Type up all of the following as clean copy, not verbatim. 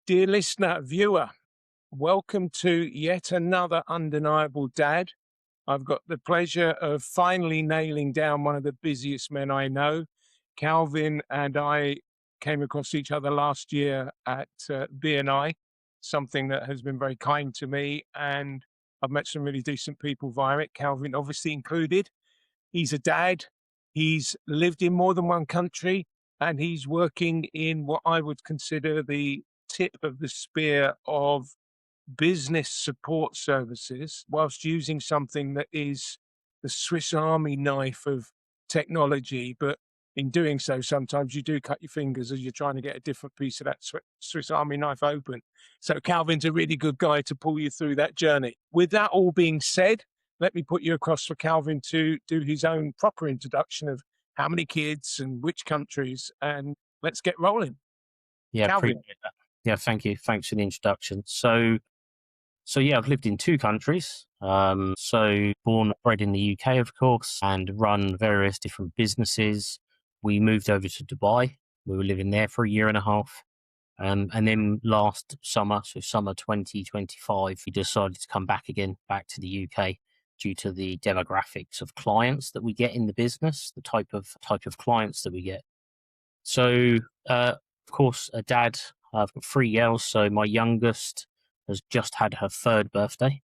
Dear listener, viewer, welcome to yet another undeniable dad. I've got the pleasure of finally nailing down one of the busiest men I know. Kalvin and I came across each other last year at BNI, something that has been very kind to me, and I've met some really decent people via it, Kalvin obviously included. He's a dad. He's lived in more than one country, and he's working in what I would consider the tip of the spear of business support services, whilst using something that is the Swiss Army knife of technology. But in doing so, sometimes you do cut your fingers as you're trying to get a different piece of that Swiss Army knife open. So Kalvin's a really good guy to pull you through that journey. With that all being said, let me put you across for Kalvin to do his own proper introduction of how many kids and which countries, and let's get rolling. Yeah, Kalvin. appreciate that. Yeah, thank you. Thanks for the introduction. So yeah, I've lived in two countries. So born and bred in the UK, of course, and run various different businesses. We moved over to Dubai. We were living there for a year and a half. And then last summer, so summer 2025, we decided to come back to the UK due to the demographics of clients that we get in the business, the type of clients that we get. So, of course, a dad. I've got three girls. So my youngest has just had her third birthday,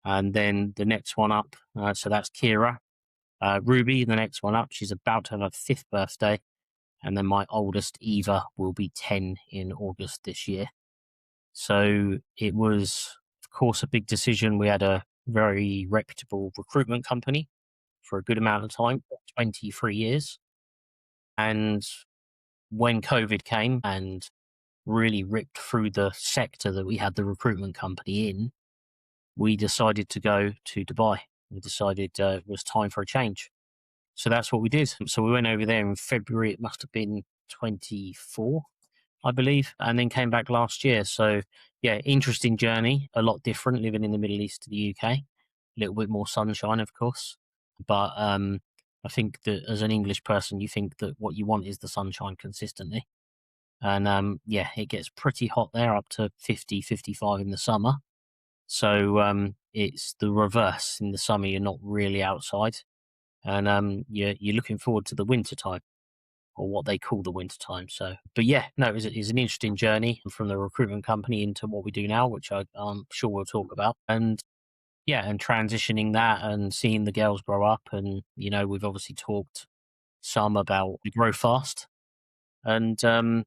and then the next one up. So that's Kira. Ruby, the next one up. She's about to have her fifth birthday, and then my oldest, Eva, will be 10 in August this year. So it was, of course, a big decision. We had a very reputable recruitment company for a good amount of time, 23 years, and when COVID came and really ripped through the sector that we had the recruitment company in, we decided to go to Dubai. We decided it was time for a change. So that's what we did. So we went over there in February. It must have been 24, I believe, and then came back last year. So yeah, interesting journey, a lot different living in the Middle East to the UK, a little bit more sunshine, of course. But I think that as an English person, you think that what you want is the sunshine consistently. And yeah, it gets pretty hot there, up to 50, 55 in the summer. So it's the reverse. In the summer, you're not really outside. And you're looking forward to the winter time, or what they call the winter time. So, but yeah, no, it's an interesting journey from the recruitment company into what we do now, which I'm sure we'll talk about. And yeah, and transitioning that and seeing the girls grow up. And, we've obviously talked some about we grow fast. And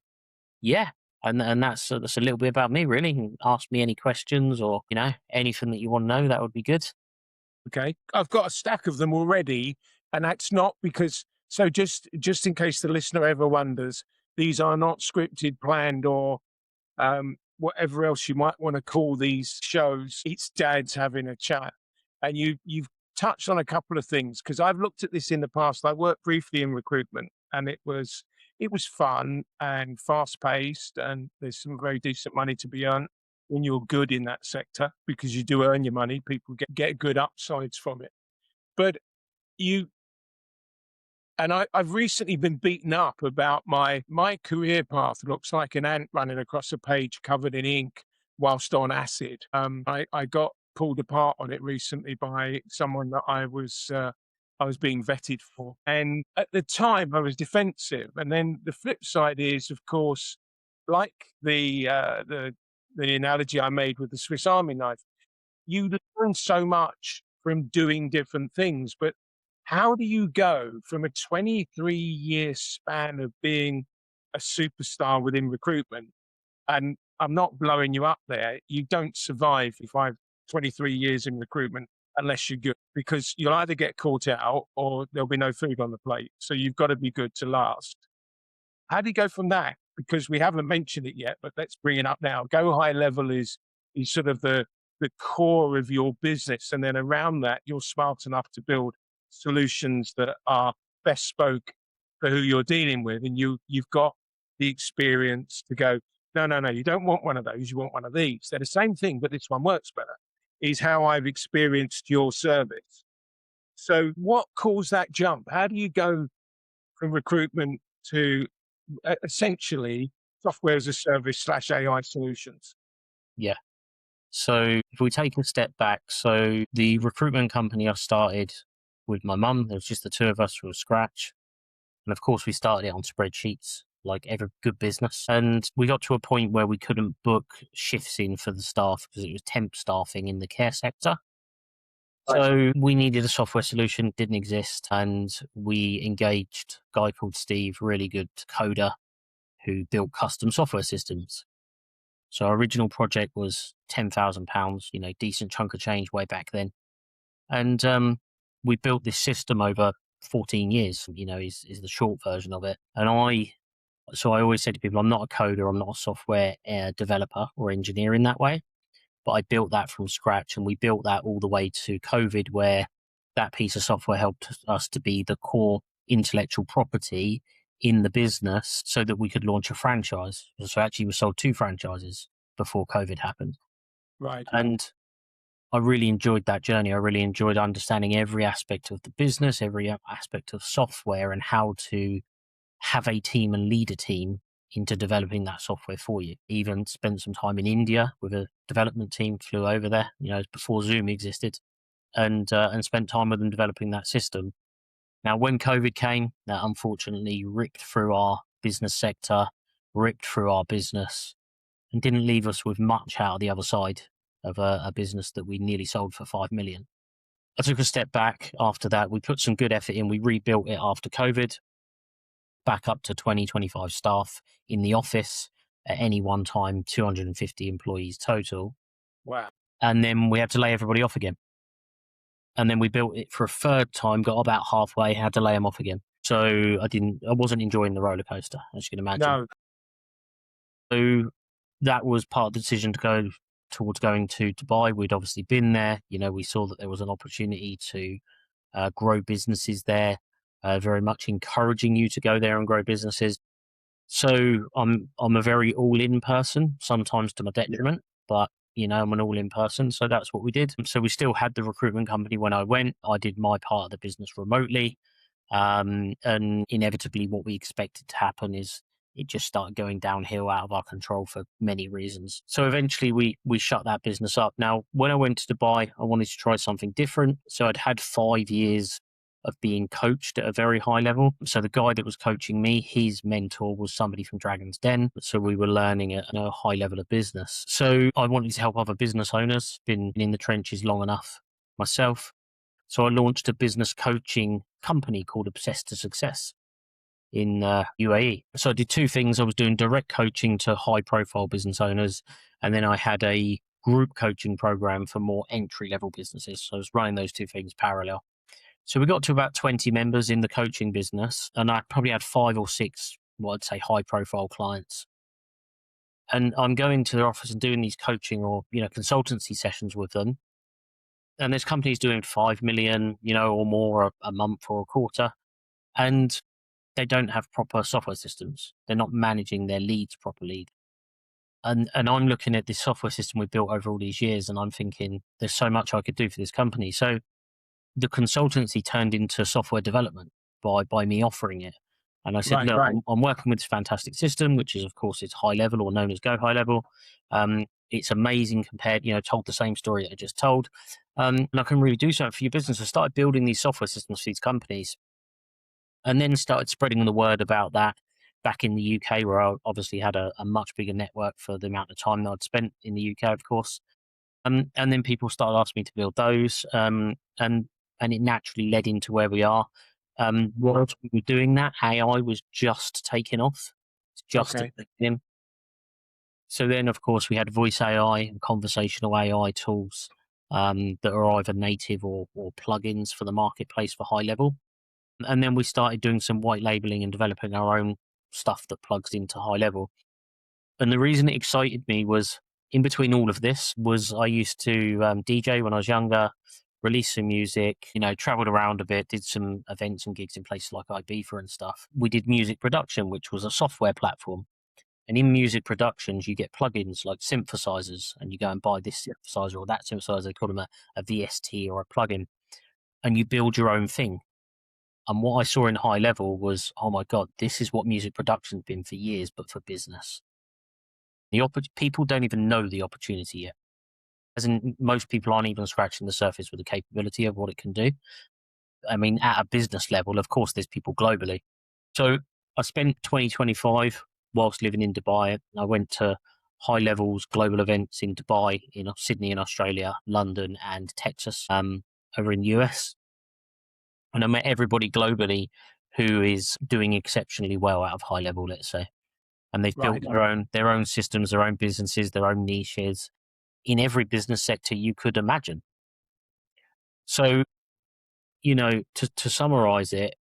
yeah, and that's a little bit about me, really. And ask me any questions or, anything that you want to know, that would be good. Okay. I've got a stack of them already, and that's not because, so just in case the listener ever wonders, these are not scripted, planned, or whatever else you might want to call these shows. It's dads having a chat. And you've touched on a couple of things, because I've looked at this in the past. I worked briefly in recruitment, and it was fun and fast paced, and there's some very decent money to be earned when you're good in that sector, because you do earn your money. People get good upsides from it. But you, and I've recently been beaten up about my career path. Looks like an ant running across a page covered in ink whilst on acid. I got pulled apart on it recently by someone that I was being vetted for, and at the time I was defensive. And then the flip side is, of course, like the analogy I made with the Swiss Army knife, you learn so much from doing different things. But how do you go from a 23-year span of being a superstar within recruitment? And I'm not blowing you up there. You don't survive if I've 23 years in recruitment unless you're good, because you'll either get caught out or there'll be no food on the plate. So you've got to be good to last. How do you go from that? Because we haven't mentioned it yet, but let's bring it up now. Go high level is sort of the core of your business. And then around that, you're smart enough to build solutions that are bespoke for who you're dealing with. And you've got the experience to go, no, you don't want one of those. You want one of these. They're the same thing, but this one works better, is how I've experienced your service. So what caused that jump? How do you go from recruitment to essentially software as a service slash AI solutions. Yeah. So if we take a step back, so the recruitment company I started with my mum, there was just the two of us from scratch. And of course, we started it on spreadsheets, like every good business. And we got to a point where we couldn't book shifts in for the staff because it was temp staffing in the care sector. Right. So we needed a software solution, didn't exist. And we engaged a guy called Steve, really good coder, who built custom software systems. So our original project was £10,000, decent chunk of change way back then. And we built this system over 14 years, is the short version of it. So I always say to people, I'm not a coder, I'm not a software developer or engineer in that way, but I built that from scratch, and we built that all the way to COVID, where that piece of software helped us to be the core intellectual property in the business so that we could launch a franchise. So actually we sold 2 franchises before COVID happened. Right. And I really enjoyed that journey. I really enjoyed understanding every aspect of the business, every aspect of software, and how to have a team and lead a team into developing that software for you. Even spent some time in India with a development team, flew over there, before Zoom existed, and spent time with them developing that system. Now, when COVID came, that unfortunately ripped through our business sector, ripped through our business, and didn't leave us with much out of the other side of a business that we nearly sold for 5 million. I took a step back after that. We put some good effort in. We rebuilt it after COVID, back up to 20, 25 staff in the office at any one time, 250 employees total. Wow. And then we had to lay everybody off again. And then we built it for a third time, got about halfway, had to lay them off again. So I wasn't enjoying the roller coaster, as you can imagine. No. So that was part of the decision to go towards going to Dubai. We'd obviously been there. We saw that there was an opportunity to grow businesses there, very much encouraging you to go there and grow businesses. So I'm a very all-in person, sometimes to my detriment, but I'm an all-in person. So that's what we did. So we still had the recruitment company when I went. I did my part of the business remotely. And inevitably what we expected to happen is it just started going downhill out of our control for many reasons. So eventually we shut that business up. Now, when I went to Dubai, I wanted to try something different. So I'd had 5 years of being coached at a very high level. So the guy that was coaching me, his mentor was somebody from Dragon's Den. So we were learning at a high level of business. So I wanted to help other business owners, been in the trenches long enough myself. So I launched a business coaching company called Obsessed to Success in UAE. So I did 2 things. I was doing direct coaching to high profile business owners. And then I had a group coaching program for more entry level businesses. So I was running those 2 things parallel. So we got to about 20 members in the coaching business, and I probably had 5 or 6, what I'd say, high profile clients. And I'm going to their office and doing these coaching or, consultancy sessions with them. And there's companies doing 5 million, or more a month or a quarter, and they don't have proper software systems. They're not managing their leads properly. And I'm looking at this software system we've built over all these years, and I'm thinking there's so much I could do for this company. So the consultancy turned into software development by me offering it. And I said, Right. look, Right. I'm working with this fantastic system, which is, of course, it's high level or known as Go High Level. It's amazing compared, told the same story that I just told. And I can really do something for your business. I started building these software systems for these companies and then started spreading the word about that back in the UK, where I obviously had a much bigger network for the amount of time that I'd spent in the UK, of course. And then people started asking me to build those. And it naturally led into where we are. Whilst we were doing that, AI was just taking off. It's just Okay. taking in. So then, of course, we had voice AI and conversational AI tools that are either native or plugins for the marketplace for high level. And then we started doing some white labeling and developing our own stuff that plugs into high level. And the reason it excited me was in between all of this was I used to DJ when I was younger, release some music, traveled around a bit, did some events and gigs in places like Ibiza and stuff. We did music production, which was a software platform. And in music productions, you get plugins like synthesizers, and you go and buy this synthesizer or that synthesizer. They call them a VST or a plugin, and you build your own thing. And what I saw in high level was, oh my God, this is what music production's been for years, but for business. People don't even know the opportunity yet. As in, most people aren't even scratching the surface with the capability of what it can do. I mean, at a business level, of course, there's people globally. So I spent 2025 whilst living in Dubai. I went to high levels global events in Dubai, in Sydney in Australia, London and Texas, over in the US. And I met everybody globally who is doing exceptionally well out of high level, let's say. And they've built Right. their own systems, their own businesses, their own niches in every business sector you could imagine. So, to summarize it,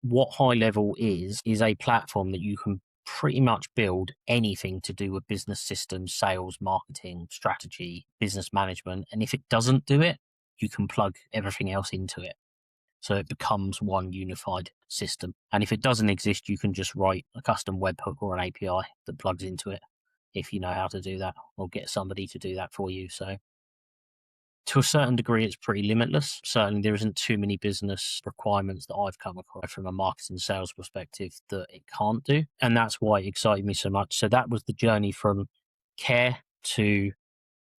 what high level is a platform that you can pretty much build anything to do with business systems, sales, marketing, strategy, business management. And if it doesn't do it, you can plug everything else into it. So it becomes one unified system. And if it doesn't exist, you can just write a custom webhook or an API that plugs into it if you know how to do that, or get somebody to do that for you. So to a certain degree, it's pretty limitless. Certainly, there isn't too many business requirements that I've come across from a marketing sales perspective that it can't do. And that's why it excited me so much. So that was the journey from care to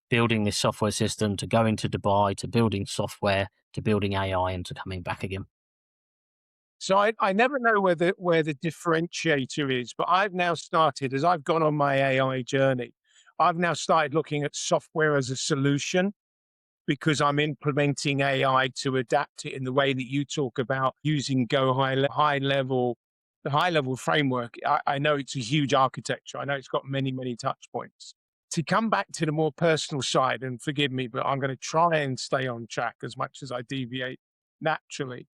building this software system, to going to Dubai, to building software, to building AI, and to coming back again. So I never know where the differentiator is, but I've now started, as I've gone on my AI journey, I've now started looking at software as a solution because I'm implementing AI to adapt it in the way that you talk about using the high level framework. I know it's a huge architecture. I know it's got many, many touch points. To come back to the more personal side, and forgive me, but I'm going to try and stay on track as much as I deviate naturally.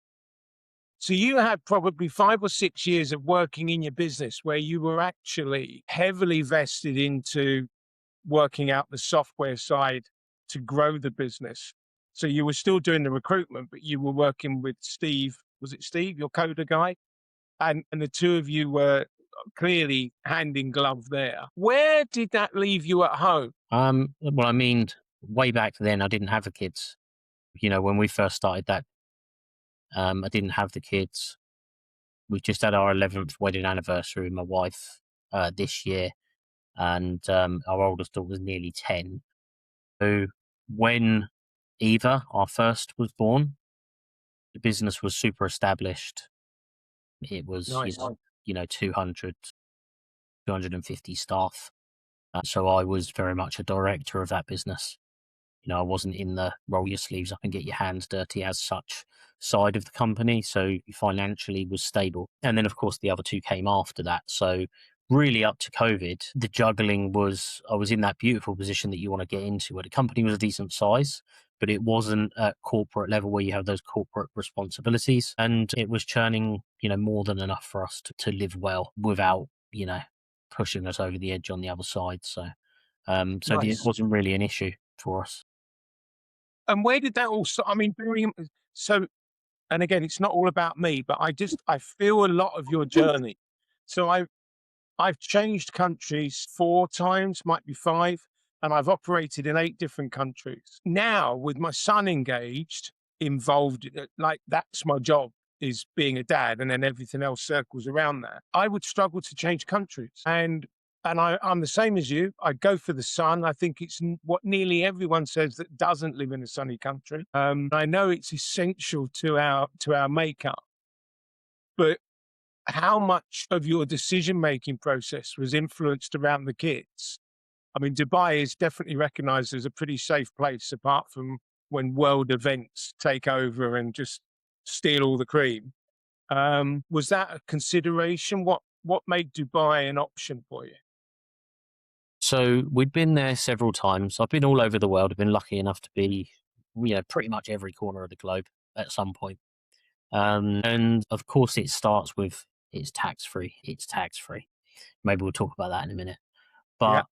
So you had probably 5 or 6 years of working in your business where you were actually heavily vested into working out the software side to grow the business. So you were still doing the recruitment, but you were working with Steve. Was it Steve, your coder guy? And the two of you were clearly hand in glove there. Where did that leave you at home? Well, I mean, way back then, I didn't have the kids. When we first started that, I didn't have the kids. We just had our 11th wedding anniversary with my wife this year, and our oldest daughter was nearly 10. So when Eva, our first, was born, the business was super established. It was, Nice. 200, 250 staff. So I was very much a director of that business. I wasn't in the roll your sleeves up and get your hands dirty as such side of the company. So financially was stable. And then, of course, the other two came after that. So really up to COVID, the juggling I was in that beautiful position that you want to get into where the company was a decent size, but it wasn't at corporate level where you have those corporate responsibilities. And it was churning, more than enough for us to live well without, pushing us over the edge on the other side. So, it Nice. wasn't really an issue for us. And where did that all start? I mean, so, and again, it's not all about me, but I feel a lot of your journey. So I've changed countries 4 times, might be five, and I've operated in 8 different countries. Now, with my son engaged, involved, like that's my job, is being a dad, and then everything else circles around that. I would struggle to change countries. And I'm the same as you. I go for the sun. I think it's what nearly everyone says that doesn't live in a sunny country. I know it's essential to our makeup, but how much of your decision making process was influenced around the kids? I mean, Dubai is definitely recognized as a pretty safe place, apart from when world events take over and just steal all the cream. Was that a consideration? What made Dubai an option for you? So we'd been there several times. I've been all over the world. I've been lucky enough to be, pretty much every corner of the globe at some point. And of course, it starts with it's tax free. It's tax free. Maybe we'll talk about that in a minute. Yeah.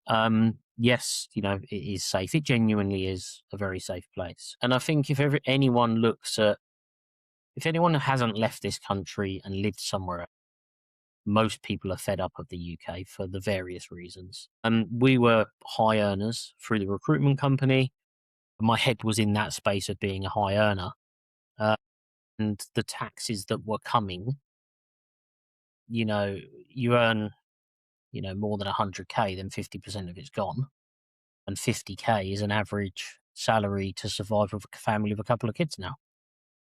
But yes, it is safe. It genuinely is a very safe place. And I think if anyone hasn't left this country and lived somewhere else, most people are fed up of the UK for the various reasons. We were high earners through the recruitment company. My head was in that space of being a high earner. Uh, and the taxes that were coming, you earn more than 100K, then 50% of it's gone. And 50K is an average salary to survive with a family of a couple of kids now.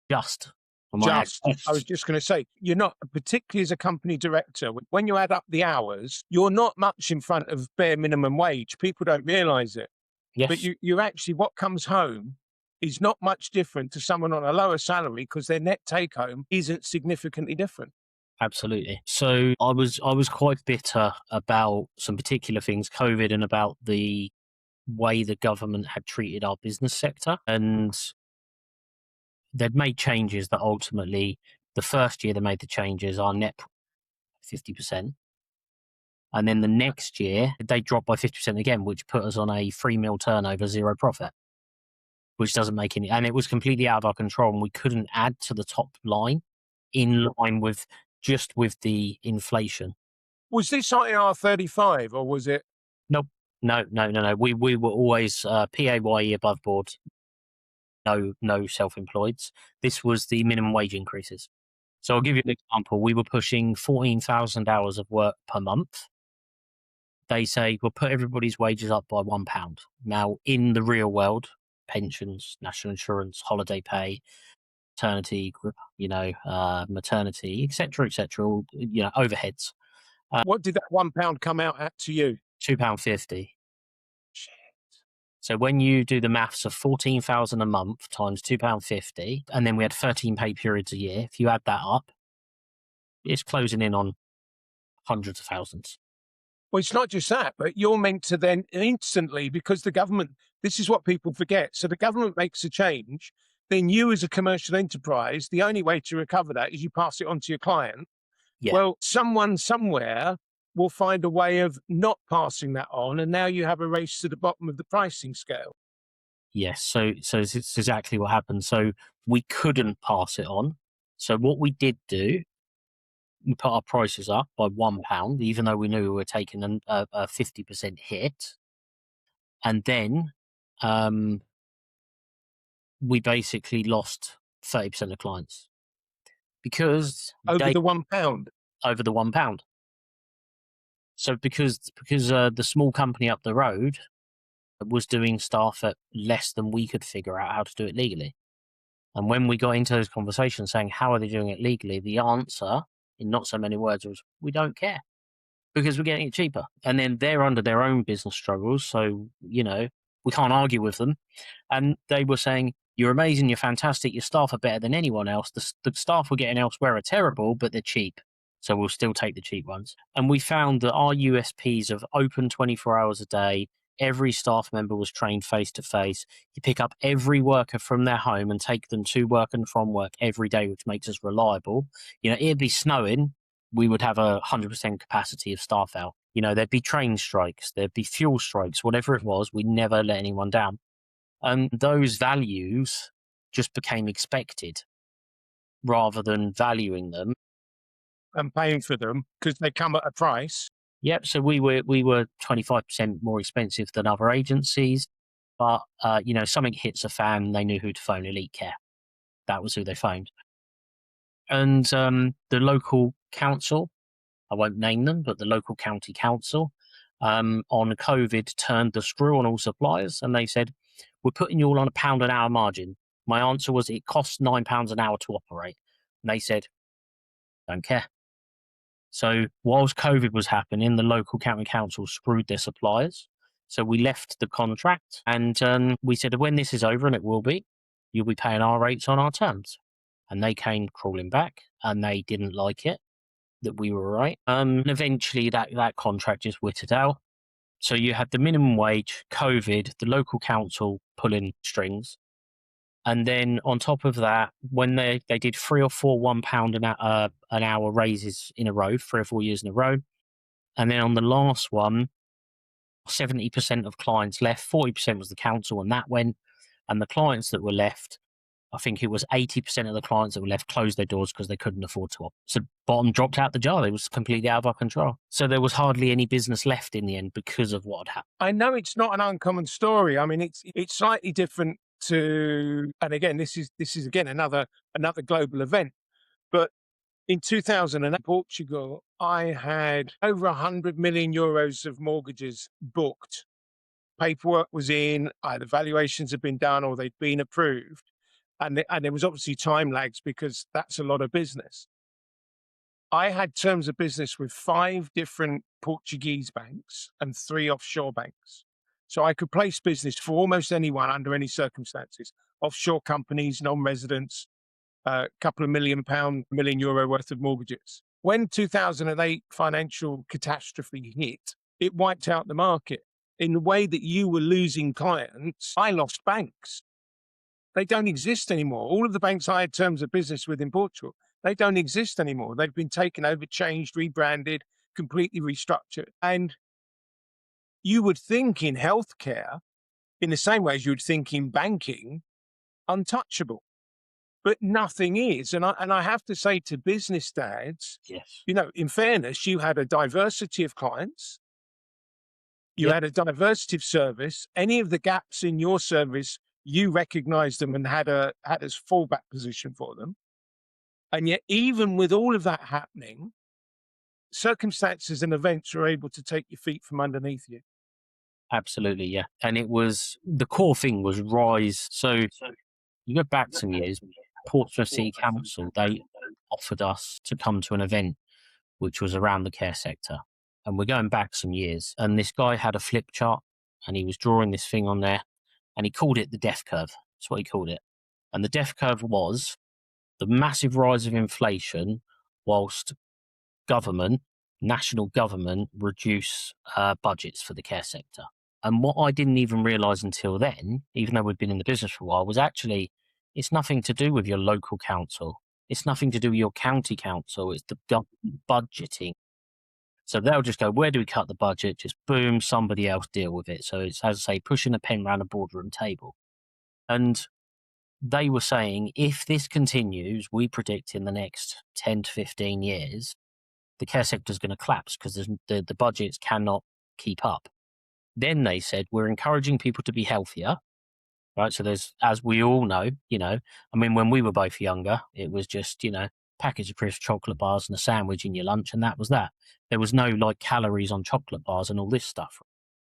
Just. I was just going to say, you're not, particularly as a company director, when you add up the hours, you're not much in front of bare minimum wage. People don't realize it. Yes. But you actually, what comes home is not much different to someone on a lower salary because their net take home isn't significantly different. Absolutely. So I was quite bitter about some particular things, COVID, and about the way the government had treated our business sector. And they'd made changes that ultimately, the first year they made the changes, our net 50%. And then the next year, they dropped by 50% again, which put us on a 3 mil turnover, zero profit, which doesn't make any, and it was completely out of our control. And we couldn't add to the top line in line with the inflation. Was this IR35 or was it? Nope. No. We were always PAYE above board. No self-employeds. This was the minimum wage increases. So I'll give you an example. We were pushing 14,000 hours of work per month. They say we'll put everybody's wages up by £1. Now, in the real world, pensions, national insurance, holiday pay, maternity, etc., overheads. What did that £1 come out at to you? £2.50. Shit. So when you do the maths of 14,000 a month times £2.50, and then we had 13 pay periods a year, if you add that up, it's closing in on hundreds of thousands. Well, it's not just that, but you're meant to then instantly, because the government, this is what people forget. So the government makes a change, then you as a commercial enterprise, the only way to recover that is you pass it on to your client. Yeah. Well, someone somewhere will find a way of not passing that on, and now you have a race to the bottom of the pricing scale. Yes, so it's exactly what happened. So we couldn't pass it on. So what we did do, we put our prices up by £1, even though we knew we were taking a 50% hit. And then we basically lost 30% of clients because Over the £1. Over the £1. So because the small company up the road was doing stuff at less than we could figure out how to do it legally. And when we got into those conversations saying, how are they doing it legally? The answer, in not so many words, was, we don't care because we're getting it cheaper. And then they're under their own business struggles. So, we can't argue with them. And they were saying, you're amazing, you're fantastic, your staff are better than anyone else. The staff we're getting elsewhere are terrible, but they're cheap. So we'll still take the cheap ones. And we found that our USPs of open 24 hours a day, every staff member was trained face to face. You pick up every worker from their home and take them to work and from work every day, which makes us reliable. It'd be snowing, we would have 100% capacity of staff out. There'd be train strikes, there'd be fuel strikes, whatever it was, we never let anyone down. And those values just became expected rather than valuing them. And paying for them because they come at a price. Yep. So we were 25% more expensive than other agencies, but something hits a fan, they knew who to phone. Elite Care, that was who they phoned. And the local council, I won't name them, but the local county council on COVID turned the screw on all suppliers, and they said, we're putting you all on £1 an hour margin. My answer was, it costs £9 an hour to operate. And they said, don't care. So whilst COVID was happening, the local county council screwed their suppliers. So we left the contract and we said, when this is over, and it will be, you'll be paying our rates on our terms. And they came crawling back and they didn't like it, that we were right. And eventually that contract just whittled out. So you had the minimum wage, COVID, the local council pulling strings. And then on top of that, when they did 3 or 4 £1 an hour raises in a row, 3 or 4 years in a row. And then on the last one, 70% of clients left, 40% was the council, and that went. And the clients that were left, I think it was 80% of the clients that were left closed their doors because they couldn't afford to. So bottom dropped out the jar. It was completely out of our control. So there was hardly any business left in the end because of what had happened. I know it's not an uncommon story. I mean, it's slightly different to, and again, this is again another global event, but In 2000 in Portugal, I had over 100 million euros of mortgages booked. Paperwork was in, either valuations had been done or they'd been approved. And there was obviously time lags because that's a lot of business. I had terms of business with 5 different Portuguese banks and 3 offshore banks. So I could place business for almost anyone under any circumstances. Offshore companies, non-residents, a couple of £1 million euro worth of mortgages. When 2008 financial catastrophe hit, it wiped out the market. In the way that you were losing clients, I lost banks. They don't exist anymore. All of the banks I had terms of business with in Portugal, they don't exist anymore. They've been taken over, changed, rebranded, completely restructured. And you would think in healthcare, in the same way as you would think in banking, untouchable. But nothing is. And I have to say to business dads, Yes. in fairness, you had a diversity of clients. You Yep. had a diversity of service. Any of the gaps in your service, you recognized them and had a fallback position for them. And yet, even with all of that happening, circumstances and events were able to take your feet from underneath you. Absolutely, yeah. And it was, the core thing was rise. So you go back some years, Portsmouth City Council, they offered us to come to an event which was around the care sector. And we're going back some years. And this guy had a flip chart and he was drawing this thing on there and he called it the death curve. That's what he called it. And the death curve was the massive rise of inflation whilst national government reduce budgets for the care sector. And what I didn't even realise until then, even though we'd been in the business for a while, was actually it's nothing to do with your local council. It's nothing to do with your county council. It's the government budgeting. So they'll just go, where do we cut the budget? Just boom, somebody else deal with it. So it's, as I say, pushing a pen around a boardroom table. And they were saying, if this continues, we predict in the next 10 to 15 years, the care sector is going to collapse because the budgets cannot keep up. Then they said, we're encouraging people to be healthier, right? So there's, as we all know, when we were both younger, it was just, package of crisps, chocolate bars and a sandwich in your lunch. And that was that. There was no calories on chocolate bars and all this stuff.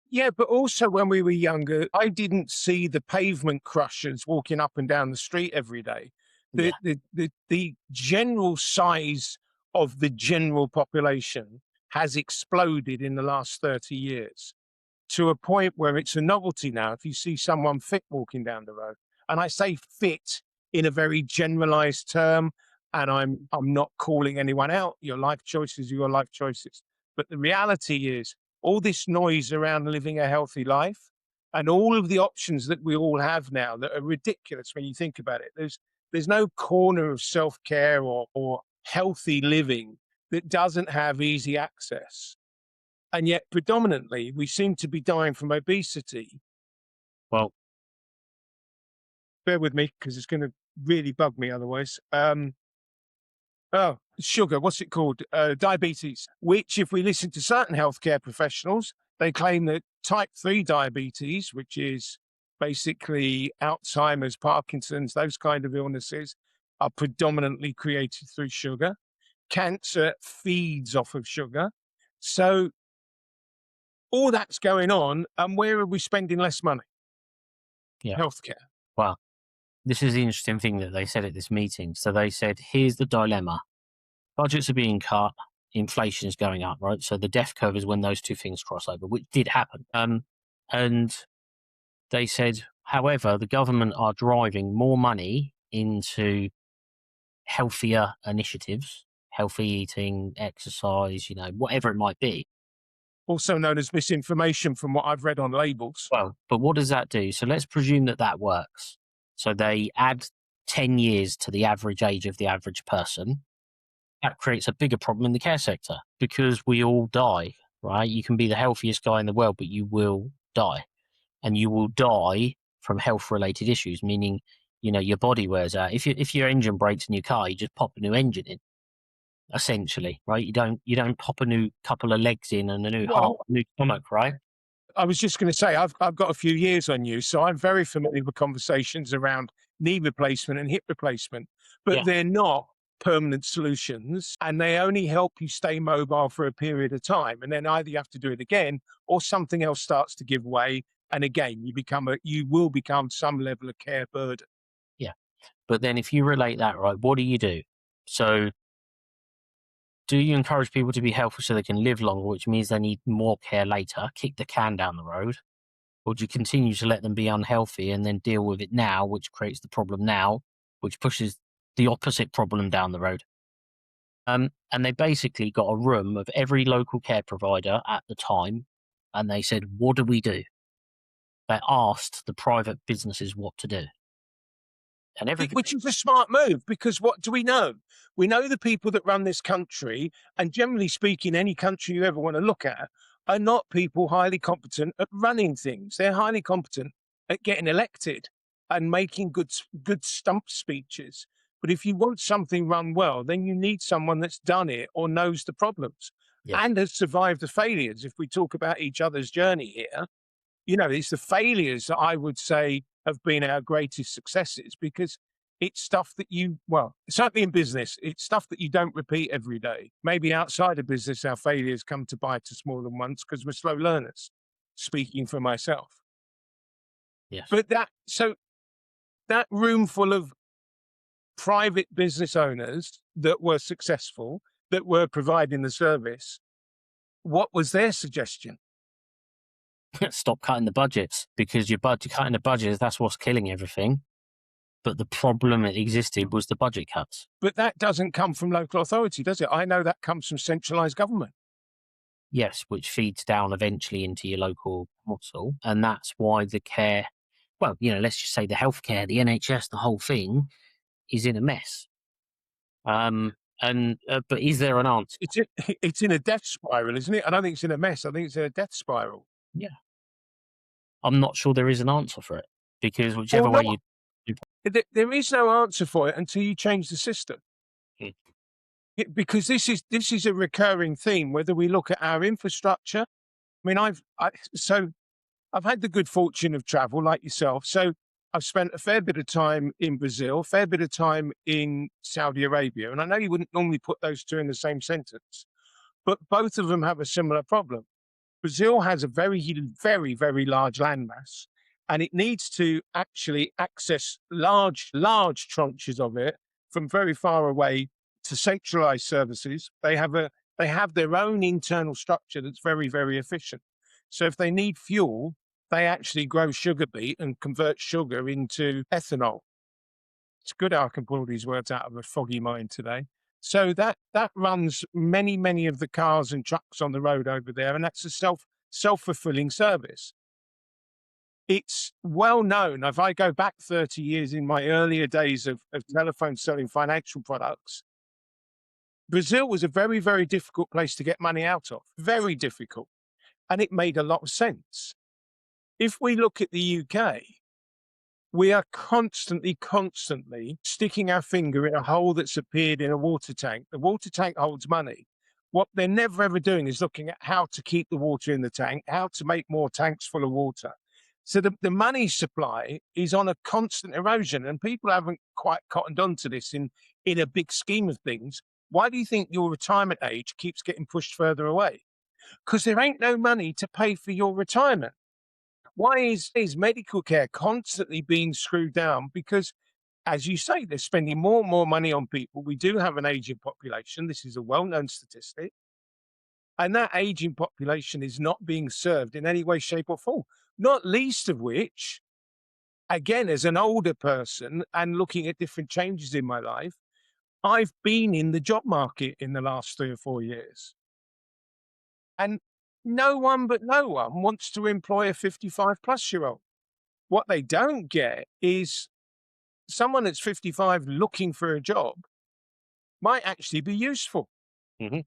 Yeah, but also when we were younger, I didn't see the pavement crushers walking up and down the street every day. The general size of the general population has exploded in the last 30 years to a point where it's a novelty now if you see someone fit walking down the road. And I say fit in a very generalized term, and I'm not calling anyone out. Your life choices are your life choices. But the reality is all this noise around living a healthy life and all of the options that we all have now that are ridiculous when you think about it. There's no corner of self-care or healthy living that doesn't have easy access. And yet predominantly we seem to be dying from obesity. Well, bear with me because it's going to really bug me otherwise. Sugar, what's it called? Diabetes, which if we listen to certain healthcare professionals, they claim that type 3 diabetes, which is basically Alzheimer's, Parkinson's, those kind of illnesses, are predominantly created through sugar. Cancer feeds off of sugar. So all that's going on, and where are we spending less money? Yeah. Healthcare. Well, this is the interesting thing that they said at this meeting. So they said, here's the dilemma. Budgets are being cut, inflation is going up, right? So the death curve is when those two things cross over, which did happen. And they said, however, the government are driving more money into healthier initiatives, healthy eating, exercise, whatever it might be. Also known as misinformation from what I've read on labels. Well, but what does that do? So let's presume that works. So they add 10 years to the average age of the average person. That creates a bigger problem in the care sector because we all die, right? You can be the healthiest guy in the world, but you will die. And you will die from health-related issues, meaning, your body wears out. If your engine breaks in your car, you just pop a new engine in, essentially, right? You don't pop a new couple of legs in and a new heart, a new stomach, right? I was just going to say, I've got a few years on you, so I'm very familiar with conversations around knee replacement and hip replacement, but they're not permanent solutions, and they only help you stay mobile for a period of time. And then either you have to do it again or something else starts to give way. And again, you will become some level of care burden. Yeah. But then if you relate that, right, what do you do? So do you encourage people to be healthy so they can live longer, which means they need more care later, kick the can down the road? Or do you continue to let them be unhealthy and then deal with it now, which creates the problem now, which pushes the opposite problem down the road? And they basically got a room of every local care provider at the time, and they said, what do we do? They asked the private businesses what to do. And Which is a smart move, because what do we know? We know the people that run this country, and generally speaking, any country you ever want to look at, are not people highly competent at running things. They're highly competent at getting elected and making good stump speeches. But if you want something run well, then you need someone that's done it or knows the problems yes, and has survived the failures. If we talk about each other's journey here, it's the failures that I would say have been our greatest successes, because it's stuff that certainly in business, it's stuff that you don't repeat every day. Maybe outside of business, our failures come to bite us more than once because we're slow learners, speaking for myself. yes. But that room full of private business owners that were successful, that were providing the service, what was their suggestion? Stop cutting the budgets, because cutting the budgets, that's what's killing everything. But the problem that existed was the budget cuts. But that doesn't come from local authority, does it? I know that comes from centralised government. Yes, which feeds down eventually into your local council. And that's why the care, well, let's just say the healthcare, the NHS, the whole thing is in a mess. But is there an answer? It's in a death spiral, isn't it? I don't think it's in a mess. I think it's in a death spiral. Yeah. I'm not sure there is an answer for it, because whichever Or way not. you. There is no answer for it until you change the system. Hmm. Because this is a recurring theme, whether we look at our infrastructure. I mean, I've had the good fortune of travel like yourself. So I've spent a fair bit of time in Brazil, a fair bit of time in Saudi Arabia. And I know you wouldn't normally put those two in the same sentence, but both of them have a similar problem. Brazil has a very, very, very large landmass, and it needs to actually access large tranches of it from very far away to centralized services. They have their own internal structure that's very, very efficient. So if they need fuel, they actually grow sugar beet and convert sugar into ethanol. It's good how I can pull all these words out of a foggy mind today. So that runs many of the cars and trucks on the road over there, and that's a self-fulfilling service. It's well known. If I go back 30 years in my earlier days of telephone selling financial products, Brazil was a very, very difficult place to get money out of. Very difficult. And it made a lot of sense. If we look at the UK, we are constantly sticking our finger in a hole that's appeared in a water tank. The water tank holds money. What they're never ever doing is looking at how to keep the water in the tank, how to make more tanks full of water. So the money supply is on a constant erosion, and people haven't quite cottoned on to this in a big scheme of things. Why do you think your retirement age keeps getting pushed further away? Because there ain't no money to pay for your retirement. Why is medical care constantly being screwed down? Because, as you say, they're spending more and more money on people. We do have an aging population. This is a well-known statistic. And that aging population is not being served in any way, shape, or form. Not least of which, again, as an older person and looking at different changes in my life, I've been in the job market in the last 3 or 4 years. And no one wants to employ a 55-plus-year-old. What they don't get is someone that's 55 looking for a job might actually be useful. Mhm.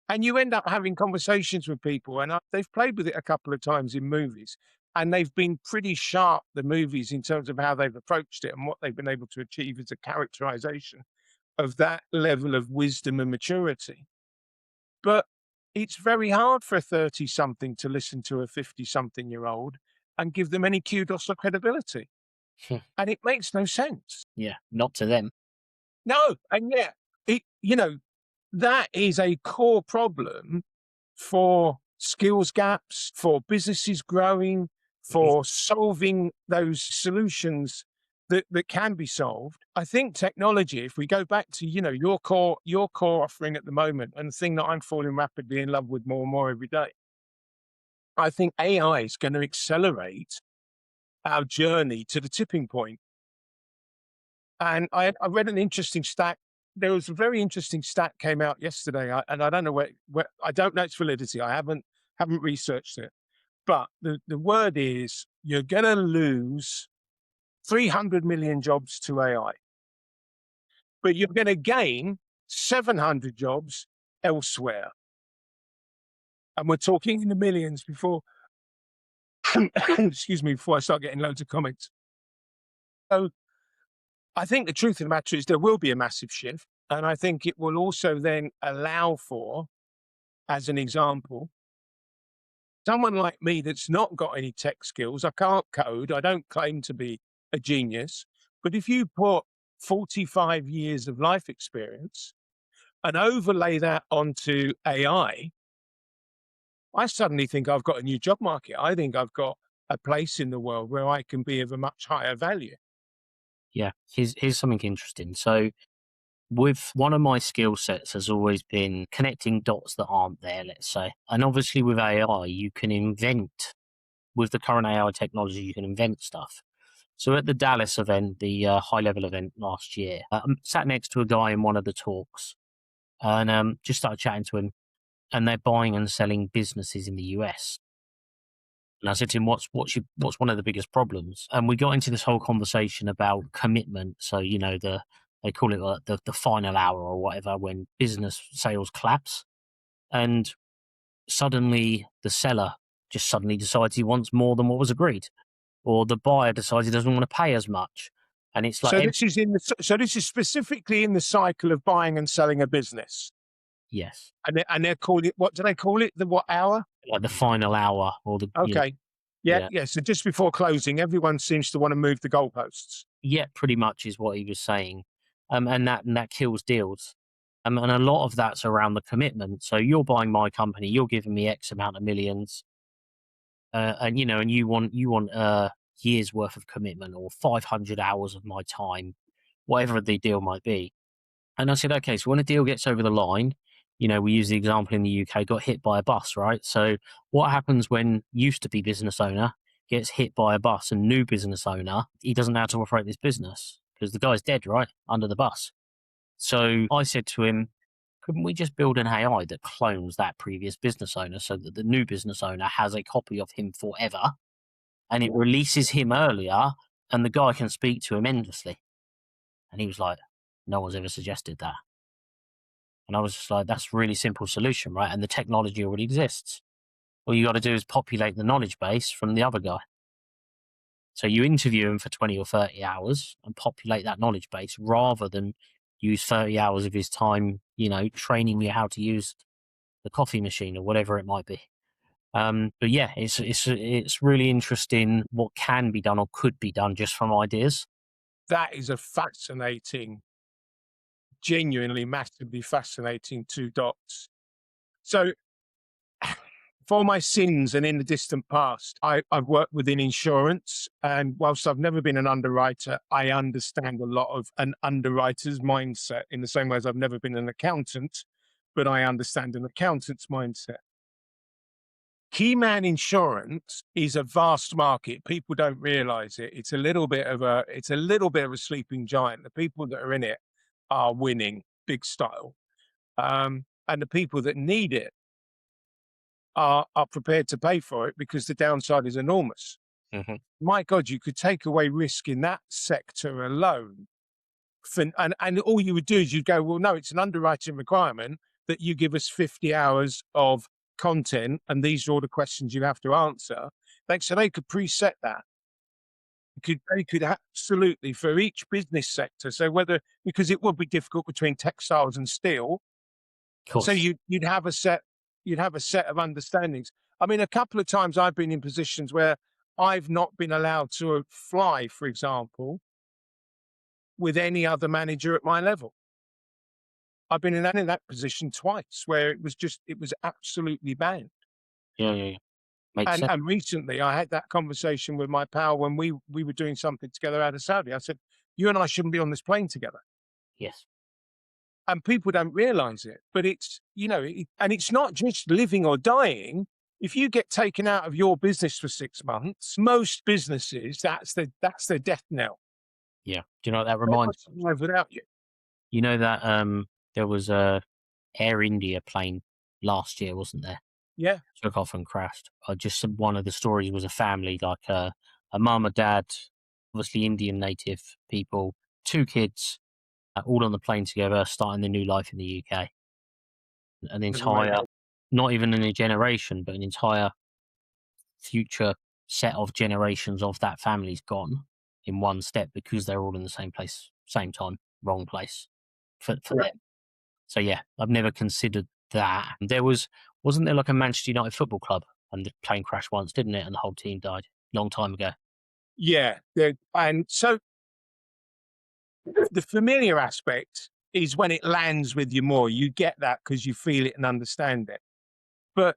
And you end up having conversations with people, and they've played with it a couple of times in movies, and they've been pretty sharp, the movies, in terms of how they've approached it and what they've been able to achieve as a characterization of that level of wisdom and maturity. But it's very hard for a 30-something to listen to a 50-something-year-old and give them any kudos or credibility. And it makes no sense. Yeah, not to them. No, and yet that is a core problem for skills gaps, for businesses growing, Mhm. for solving those solutions that can be solved. I think technology, if we go back to, your core offering at the moment, and the thing that I'm falling rapidly in love with more and more every day, I think AI is going to accelerate our journey to the tipping point. And I read an interesting stat. There was a very interesting stat came out yesterday, and I don't know where I don't know its validity. I haven't researched it, but the word is you're going to lose 300 million jobs to AI, but you're going to gain 700 jobs elsewhere, and we're talking in the millions before. Excuse me, before I start getting loads of comments. So I think the truth of the matter is there will be a massive shift, and I think it will also then allow for, as an example, someone like me that's not got any tech skills. I can't code. I don't claim to be a genius. But if you put 45 years of life experience and overlay that onto I suddenly think I've got a new job market. I think I've got a place in the world where I can be of a much higher value. Yeah, here's something interesting. So, with one of my skill sets has always been connecting dots that aren't there, let's say. And obviously, with AI, you can invent, with the current AI technology, you can invent stuff. So, at the Dallas event, the high level event last year, I sat next to a guy in one of the talks and just started chatting to him. And they're buying and selling businesses in the US. And I said to him, what's one of the biggest problems? And we got into this whole conversation about commitment. So, they call it like the final hour or whatever when business sales collapse. And suddenly the seller just suddenly decides he wants more than what was agreed. Or the buyer decides he doesn't want to pay as much. And it's like, So this is specifically in the cycle of buying and selling a business, yes, and they're calling it, what do they call it? The what hour? like the final hour or Okay, yeah, yeah. yeah. So just before closing, everyone seems to want to move the goalposts. Yeah, pretty much is what he was saying, and that kills deals. And a lot of that's around the commitment. So you're buying my company, you're giving me X amount of millions, and you want a years worth of commitment or 500 hours of my time, whatever the deal might be. And I said, okay, so when a deal gets over the line, we use the example in the UK, got hit by a bus, right? So what happens when used to be business owner gets hit by a bus and new business owner, he doesn't know how to operate this business because the guy's dead, right? Under the bus. So I said to him, couldn't we just build an AI that clones that previous business owner so that the new business owner has a copy of him forever and it releases him earlier and the guy can speak to him endlessly? And he was like, no one's ever suggested that. And I was just like, that's a really simple solution, right? And the technology already exists. All you got to do is populate the knowledge base from the other guy. So you interview him for 20 or 30 hours and populate that knowledge base rather than use 30 hours of his time, training you how to use the coffee machine or whatever it might be. But yeah, it's really interesting what can be done or could be done just from ideas. That is a fascinating, genuinely massively fascinating two dots. So for my sins and in the distant past, I've worked within insurance. And whilst I've never been an underwriter, I understand a lot of an underwriter's mindset in the same way as I've never been an accountant, but I understand an accountant's mindset. Keyman insurance is a vast market. People don't realize it. It's a little bit of a sleeping giant. The people that are in it are winning big style. And the people that need it are prepared to pay for it because the downside is enormous. Hmm. My God, you could take away risk in that sector alone. And all you would do is you'd go, well, no, it's an underwriting requirement that you give us 50 hours of content, and these are all the questions you have to answer. So they could preset that. They could absolutely, for each business sector. So because it would be difficult between textiles and steel, Of so course. you'd have a set of understandings. I mean, a couple of times I've been in positions where I've not been allowed to fly, for example, with any other manager at my level. I've been in that position twice where it was absolutely banned. Yeah. Makes sense. And recently I had that conversation with my pal when we were doing something together out of Saudi. I said, you and I shouldn't be on this plane together. Yes. And people don't realize it, but it's, and it's not just living or dying. If you get taken out of your business for 6 months, most businesses, that's their death knell. Yeah. Do you know what that They won't reminds me? survive without you. You know that there was a Air India plane last year, wasn't there? Yeah. Took off and crashed. Just one of the stories was a family, like a mum, a dad, obviously Indian native people, 2 kids, all on the plane together, starting their new life in the UK. An That's amazing. entire, not even a new generation, but an entire future set of generations of that family's gone in one step because they're all in the same place, same time, wrong place for Yeah. them. So yeah, I've never considered that. Wasn't there like a Manchester United football club and the plane crashed once, didn't it? And the whole team died long time ago. Yeah. And so the familiar aspect is when it lands with you more. You get that because you feel it and understand it. But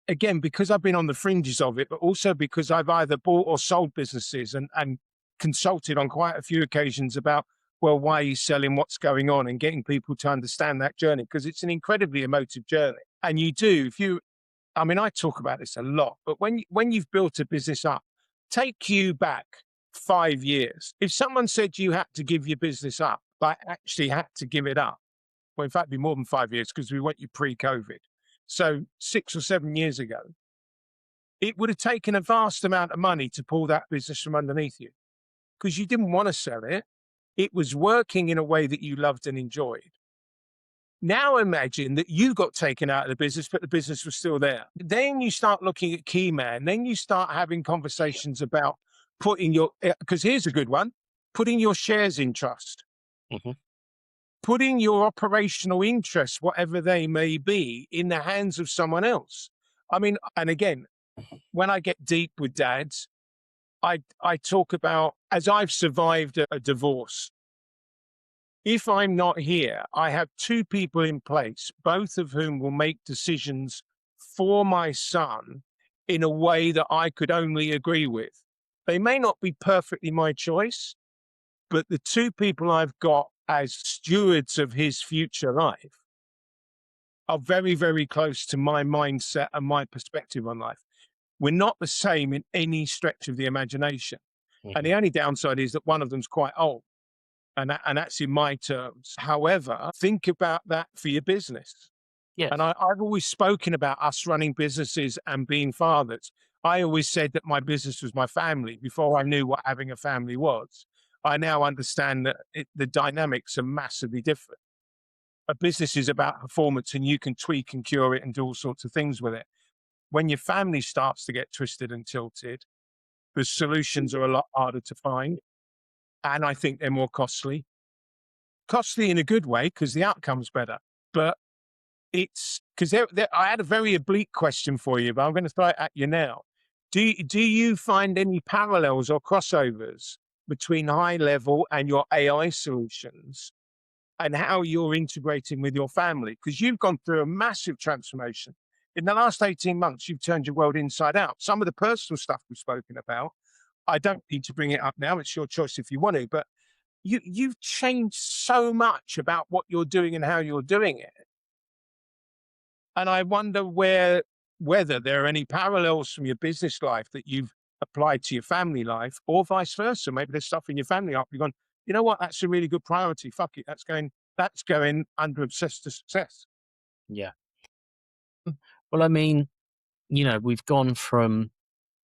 again, because I've been on the fringes of it, but also because I've either bought or sold businesses and consulted on quite a few occasions about, well, why are you selling, what's going on, and getting people to understand that journey, because it's an incredibly emotive journey. And I talk about this a lot, but when you've built a business up, take you back 5 years. If someone said you had to give your business up, like actually had to give it up, well, in fact, it'd be more than 5 years because we went you pre-COVID. So 6 or 7 years ago, it would have taken a vast amount of money to pull that business from underneath you because you didn't want to sell it. It was working in a way that you loved and enjoyed. Now imagine that you got taken out of the business, but the business was still there. Then you start looking at key man. Then you start having conversations about because here's a good one, putting your shares in trust, Hmm. putting your operational interests, whatever they may be, in the hands of someone else. And again, when I get deep with dads, I talk about, as I've survived a divorce, if I'm not here, I have 2 people in place, both of whom will make decisions for my son in a way that I could only agree with. They may not be perfectly my choice, but the 2 people I've got as stewards of his future life are very, very close to my mindset and my perspective on life. We're not the same in any stretch of the imagination. And Hmm. the only downside is that one of them's quite old. And that's in my terms. However, think about that for your business. Yes. And I've always spoken about us running businesses and being fathers. I always said that my business was my family before I knew what having a family was. I now understand that the dynamics are massively different. A business is about performance and you can tweak and cure it and do all sorts of things with it. When your family starts to get twisted and tilted, the solutions are a lot harder to find. And I think they're more costly. Costly in a good way because the outcome's better. But it's because I had a very oblique question for you, but I'm going to throw it at you now. Do you find any parallels or crossovers between high level and your AI solutions and how you're integrating with your family? Because you've gone through a massive transformation. In the last 18 months, you've turned your world inside out. Some of the personal stuff we've spoken about, I don't need to bring it up now. It's your choice if you want to, but you've changed so much about what you're doing and how you're doing it. And I wonder whether there are any parallels from your business life that you've applied to your family life or vice versa. Maybe there's stuff in your family life you've gone, you know what, that's a really good priority. Fuck it. That's going under obsessed to success. Yeah. Well, we've gone from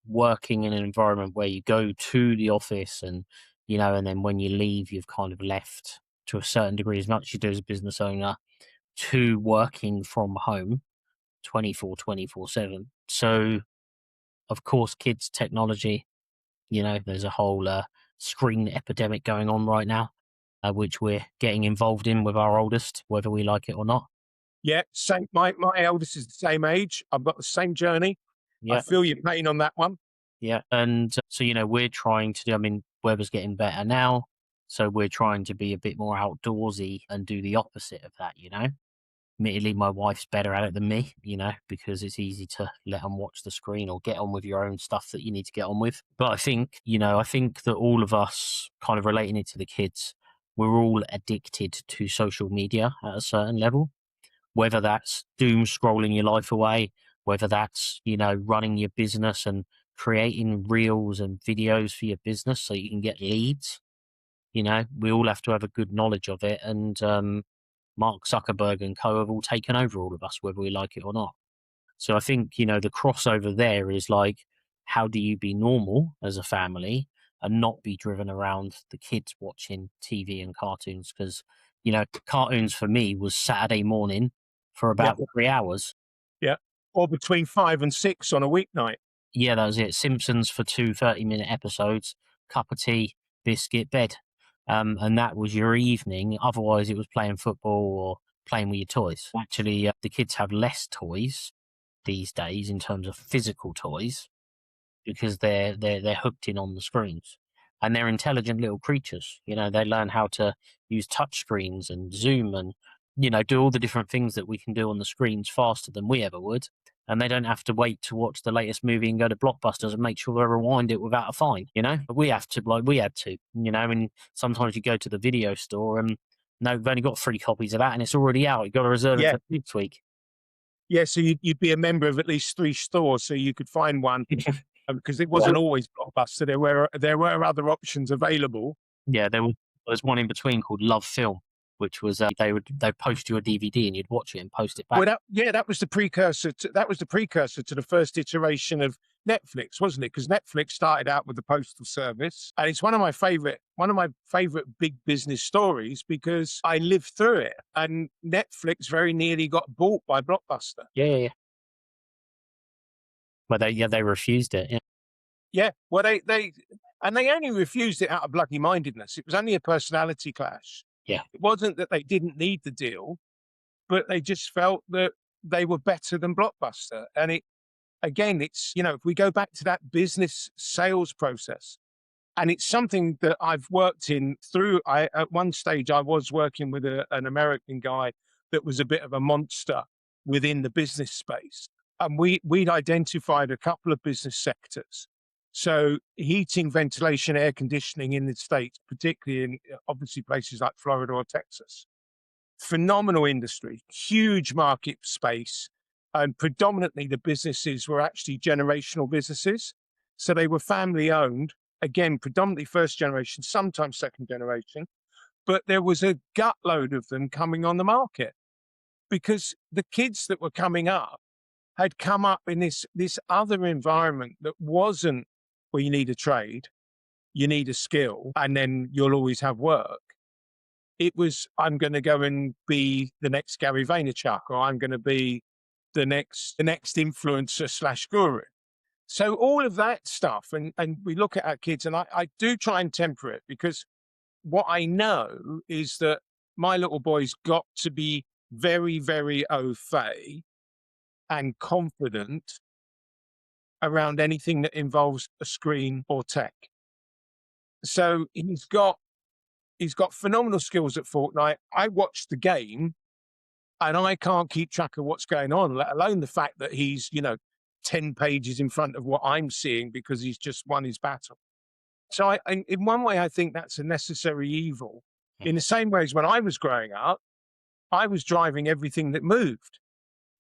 working in an environment where you go to the office and then when you leave, you've kind of left to a certain degree, as much as you do as a business owner, to working from home 24/7. So, of course, kids' technology, there's a whole screen epidemic going on right now, which we're getting involved in with our oldest, whether we like it or not. Yeah. Same. My eldest is the same age. I've got the same journey. I Yeah. feel your pain on that one. Yeah. And so, we're trying to do, weather's getting better now. So we're trying to be a bit more outdoorsy and do the opposite of that, you know? Admittedly, my wife's better at it than me, you know, because it's easy to let them watch the screen or get on with your own stuff that you need to get on with. But I think, you know, I think that all of us, kind of relating it to the kids, we're all addicted to social media at a certain level, whether that's doom scrolling your life away, whether that's, you know, running your business and creating reels and videos for your business so you can get leads. You know, we all have to have a good knowledge of it. And Mark Zuckerberg and co have all taken over all of us, whether we like it or not. So I think, you know, the crossover there is like, how do you be normal as a family and not be driven around the kids watching TV and cartoons? Because, you know, cartoons for me was Saturday morning for Yeah, about 3 hours. yeah. Or between 5 and 6 on a weeknight. Yeah, that was it. Simpsons for 2 30-minute episodes, cup of tea, biscuit, bed. And that was your evening. Otherwise, it was playing football or playing with your toys. Actually, the kids have less toys these days in terms of physical toys because they're hooked in on the screens, and they're intelligent little creatures. You know, they learn how to use touch screens and Zoom and, you know, do all the different things that we can do on the screens faster than we ever would. And they don't have to wait to watch the latest movie and go to Blockbusters and make sure they rewind it without a fine. You know, but we have to, like we had to. You know, and sometimes you go to the video store and no, we've only got 3 copies of that and it's already out. You've got to reserve it Yeah, for next week. yeah. So you'd be a member of at least 3 stores, so you could find one because it wasn't always Blockbuster. There were other options available. Yeah, there was one in between called Love Film, which was they'd post you a DVD and you'd watch it and post it back. Well, that was the precursor to the first iteration of Netflix, wasn't it? Because Netflix started out with the postal service, and it's one of my favorite big business stories because I lived through it. And Netflix very nearly got bought by Blockbuster. Yeah, yeah, yeah. But they refused it. Yeah, Yeah, well, they only refused it out of bloody mindedness. It was only a personality clash. yeah, It wasn't that they didn't need the deal, but they just felt that they were better than Blockbuster. And it's, you know, if we go back to that business sales process, and it's something that I've worked in through, at one stage, I was working with an American guy that was a bit of a monster within the business space. And we'd identified a couple of business sectors. So heating, ventilation, air conditioning in the States, particularly in obviously places like Florida or Texas. Phenomenal industry, huge market space, and predominantly the businesses were actually generational businesses. So they were family owned, again, predominantly first generation, sometimes second generation, but there was a gut load of them coming on the market because the kids that were coming up had come up in this other environment that wasn't where you need a trade, you need a skill, and then you'll always have work. It was, I'm going to go and be the next Gary Vaynerchuk, or I'm going to be the next influencer / guru. So all of that stuff, and we look at our kids, and I do try and temper it because what I know is that my little boy's got to be very, very au fait and confident around anything that involves a screen or tech. So he's got phenomenal skills at Fortnite. I watch the game and I can't keep track of what's going on, let alone the fact that he's, 10 pages in front of what I'm seeing because he's just won his battle. So in one way, I think that's a necessary evil. In the same way as when I was growing up, I was driving everything that moved.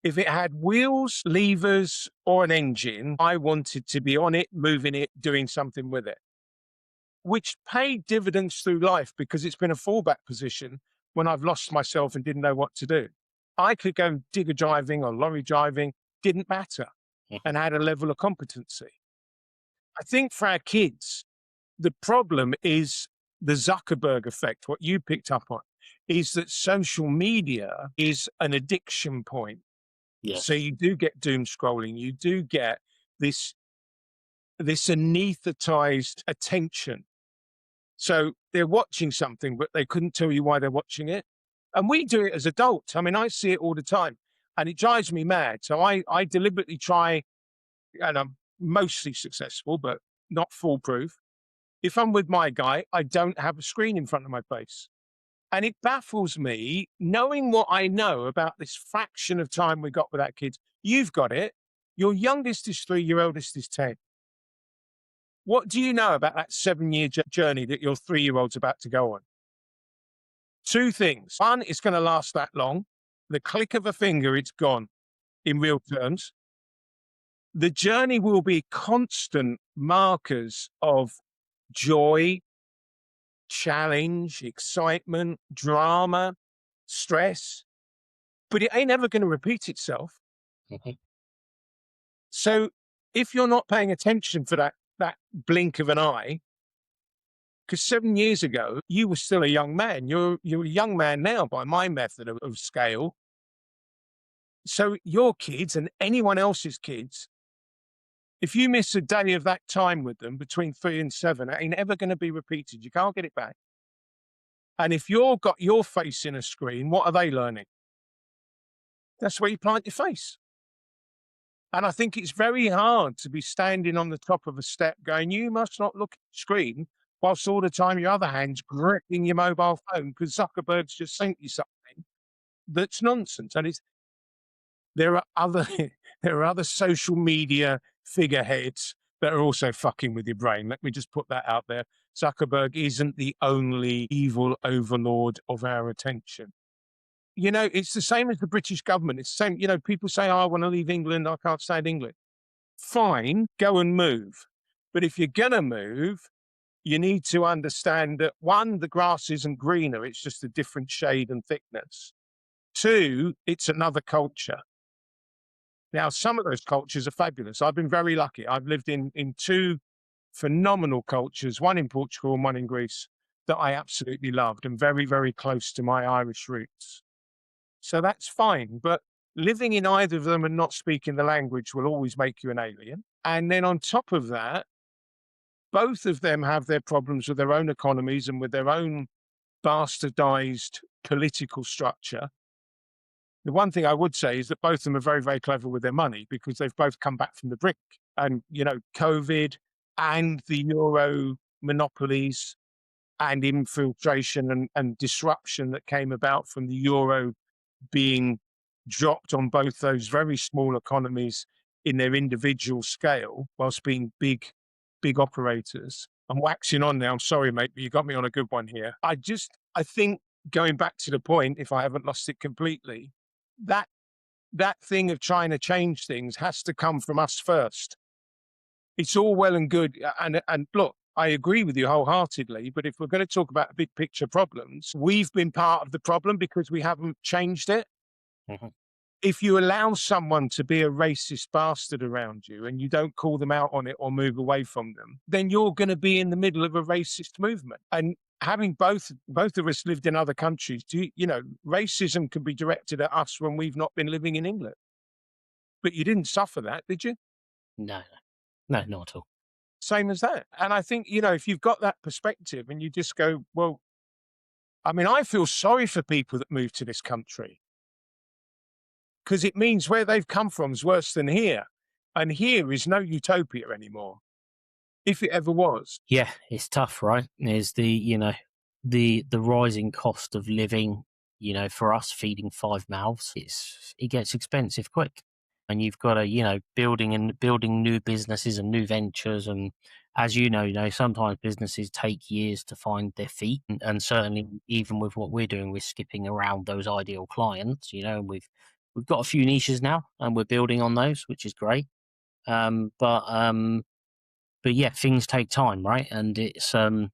If it had wheels, levers, or an engine, I wanted to be on it, moving it, doing something with it, which paid dividends through life because it's been a fallback position when I've lost myself and didn't know what to do. I could go digger driving or lorry driving, didn't matter, and had a level of competency. I think for our kids, the problem is the Zuckerberg effect. What you picked up on is that social media is an addiction point. yes. So you do get doom scrolling. You do get this anesthetized attention. So they're watching something, but they couldn't tell you why they're watching it. And we do it as adults. I mean, I see it all the time and it drives me mad. So I deliberately try, and I'm mostly successful, but not foolproof, If I'm with my guy, I don't have a screen in front of my face. And it baffles me, knowing what I know about this fraction of time we got with our kids. You've got it. Your youngest is 3, your eldest is 10. What do you know about that 7-year journey that your 3-year-old's about to go on? 2 things. One, it's going to last that long. The click of a finger, it's gone in real terms. The journey will be constant markers of joy, challenge, excitement, drama, stress, but it ain't ever going to repeat itself. Mhm. So if you're not paying attention for that blink of an eye, because 7 years ago you were still a young man, you're a young man now by my method of scale. So your kids and anyone else's kids, if you miss a day of that time with them between 3 and 7, it ain't ever going to be repeated. You can't get it back. And if you've got your face in a screen, what are they learning? That's where you plant your face. And I think it's very hard to be standing on the top of a step going, you must not look at the screen, whilst all the time your other hand's gripping your mobile phone because Zuckerberg's just sent you something that's nonsense. And there are other there are other social media figureheads that are also fucking with your brain. Let me just put that out there. Zuckerberg isn't the only evil overlord of our attention. You know, it's the same as the British government. It's the same, you know, people say, oh, I want to leave England, I can't stand England. Fine, go and move. But if you're going to move, you need to understand that 1, the grass isn't greener, it's just a different shade and thickness. 2, it's another culture. Now, some of those cultures are fabulous. I've been very lucky. I've lived in 2 phenomenal cultures, one in Portugal and one in Greece, that I absolutely loved and very, very close to my Irish roots. So that's fine. But living in either of them and not speaking the language will always make you an alien. And then on top of that, both of them have their problems with their own economies and with their own bastardized political structure. The one thing I would say is that both of them are very, very clever with their money because they've both come back from the brink. And, you know, COVID and the euro monopolies and infiltration and disruption that came about from the euro being dropped on both those very small economies in their individual scale, whilst being big operators. I'm waxing on now. I'm sorry, mate, but you got me on a good one here. I think going back to the point, if I haven't lost it completely, that thing of trying to change things has to come from us first. It's all well and good. And look, I agree with you wholeheartedly, but if we're going to talk about big picture problems, we've been part of the problem because we haven't changed it. Mhm. If you allow someone to be a racist bastard around you and you don't call them out on it or move away from them, then you're going to be in the middle of a racist movement. And having both of us lived in other countries, you know, racism can be directed at us when we've not been living in England. But you didn't suffer that, did you? No, no, not at all. Same as that. And I think, you know, if you've got that perspective and you just go, well, I mean, I feel sorry for people that move to this country because it means where they've come from is worse than here. And here is no utopia anymore, if it ever was. Yeah, it's tough, right? There's the rising cost of living. You know, for us feeding 5 mouths, it gets expensive quick, and you've got to building new businesses and new ventures, and as sometimes businesses take years to find their feet, and certainly even with what we're doing, we're skipping around those ideal clients. You know, we've got a few niches now, and we're building on those, which is great. But yeah, things take time, right? And it's the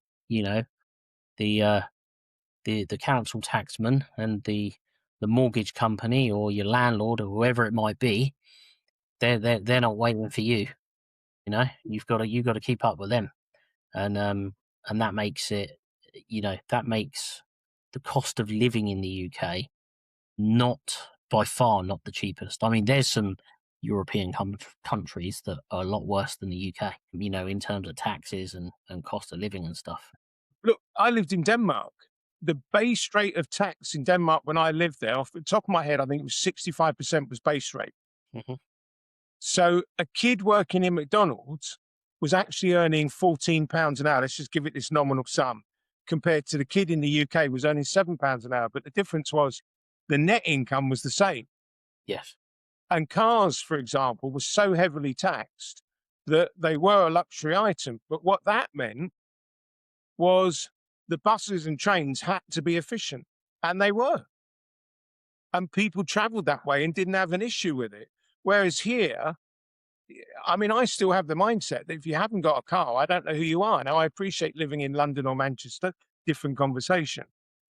the council taxman and the mortgage company or your landlord or whoever it might be, they're not waiting for you. You know, you've got to keep up with them, and that makes it, that makes the cost of living in the UK not by far not the cheapest. I mean, there's some European countries that are a lot worse than the UK, in terms of taxes and cost of living and stuff. Look, I lived in Denmark. The base rate of tax in Denmark when I lived there, off the top of my head, I think it was 65% was base rate. Mhm. So a kid working in McDonald's was actually earning £14 an hour. Let's just give it this nominal sum, compared to the kid in the UK was earning £7 an hour. But the difference was the net income was the same. Yes. And cars, for example, were so heavily taxed that they were a luxury item. But what that meant was the buses and trains had to be efficient, and they were. And people traveled that way and didn't have an issue with it. Whereas here, I mean, I still have the mindset that if you haven't got a car, I don't know who you are. Now, I appreciate living in London or Manchester, different conversation.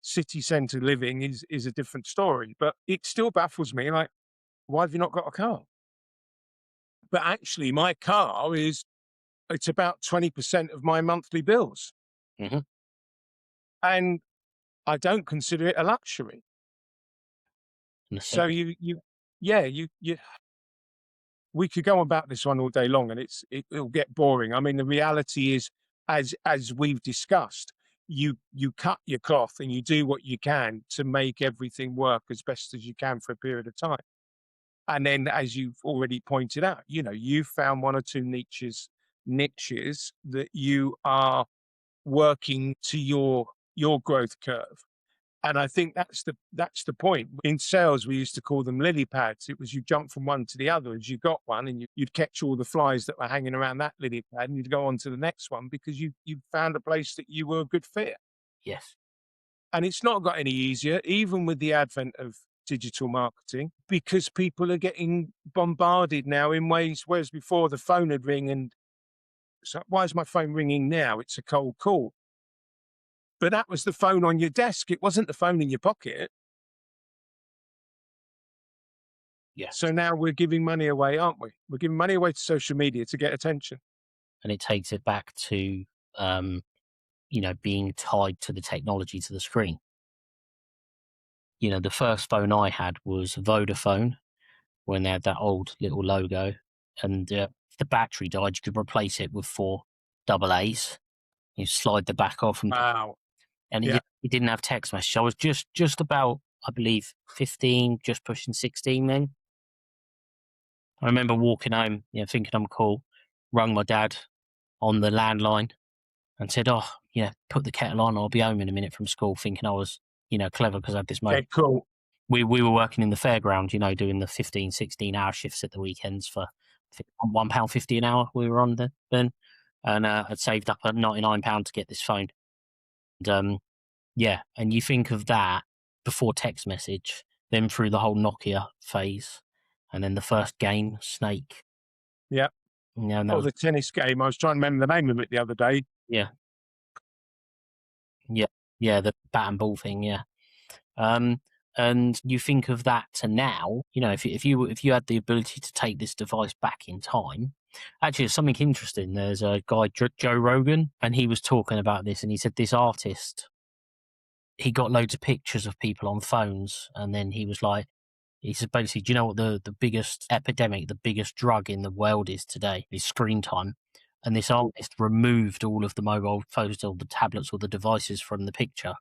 City centre living is a different story, but it still baffles me. Like, why have you not got a car? But actually, my car it's about 20% of my monthly bills. Mm-hmm. And I don't consider it a luxury. So yeah, we could go about this one all day long, and it'll get boring. I mean, the reality is, as we've discussed, you cut your cloth and you do what you can to make everything work as best as you can for a period of time. And then, as you've already pointed out, you've found one or two niches that you are working to your growth curve. And I think that's the point. In sales, we used to call them lily pads. It was you jump from one to the other as you got one, and you'd catch all the flies that were hanging around that lily pad, and you'd go on to the next one because you found a place that you were a good fit. Yes. And it's not got any easier, even with the advent of digital marketing, because people are getting bombarded now in ways, whereas before the phone would ring and so why is my phone ringing now? It's a cold call. But that was the phone on your desk. It wasn't the phone in your pocket. Yes. So now we're giving money away, aren't we? We're giving money away to social media to get attention. And it takes it back to, being tied to the technology, to the screen. The first phone I had was Vodafone, when they had that old little logo, and if the battery died, you could replace it with 4 double A's. You slide the back off, Wow. and Yeah. it didn't have text message. I was just about, I believe, 15, just pushing 16 then. I remember walking home, thinking I'm cool, rung my dad on the landline and said, "Oh, put the kettle on, I'll be home in a minute from school," thinking I was, clever because I had this Okay, mobile. cool. We were working in the fairground, doing the 15, 16-hour shifts at the weekends for £1.50 an hour we were on then. And I'd saved up a £99 to get this phone. And and you think of that before text message, then through the whole Nokia phase, and then the first game, Snake. Yeah. And that Or was, the tennis game. I was trying to remember the name of it the other day. yeah. Yeah, the bat and ball thing, yeah. And you think of that to now, if you had the ability to take this device back in time. Actually, there's something interesting. There's a guy, Joe Rogan, and he was talking about this, and he said this artist, he got loads of pictures of people on phones, and then he was like, he said basically, do you know what the biggest epidemic, the biggest drug in the world is today? Is screen time. And this artist removed all of the mobile phones or the tablets or the devices from the picture.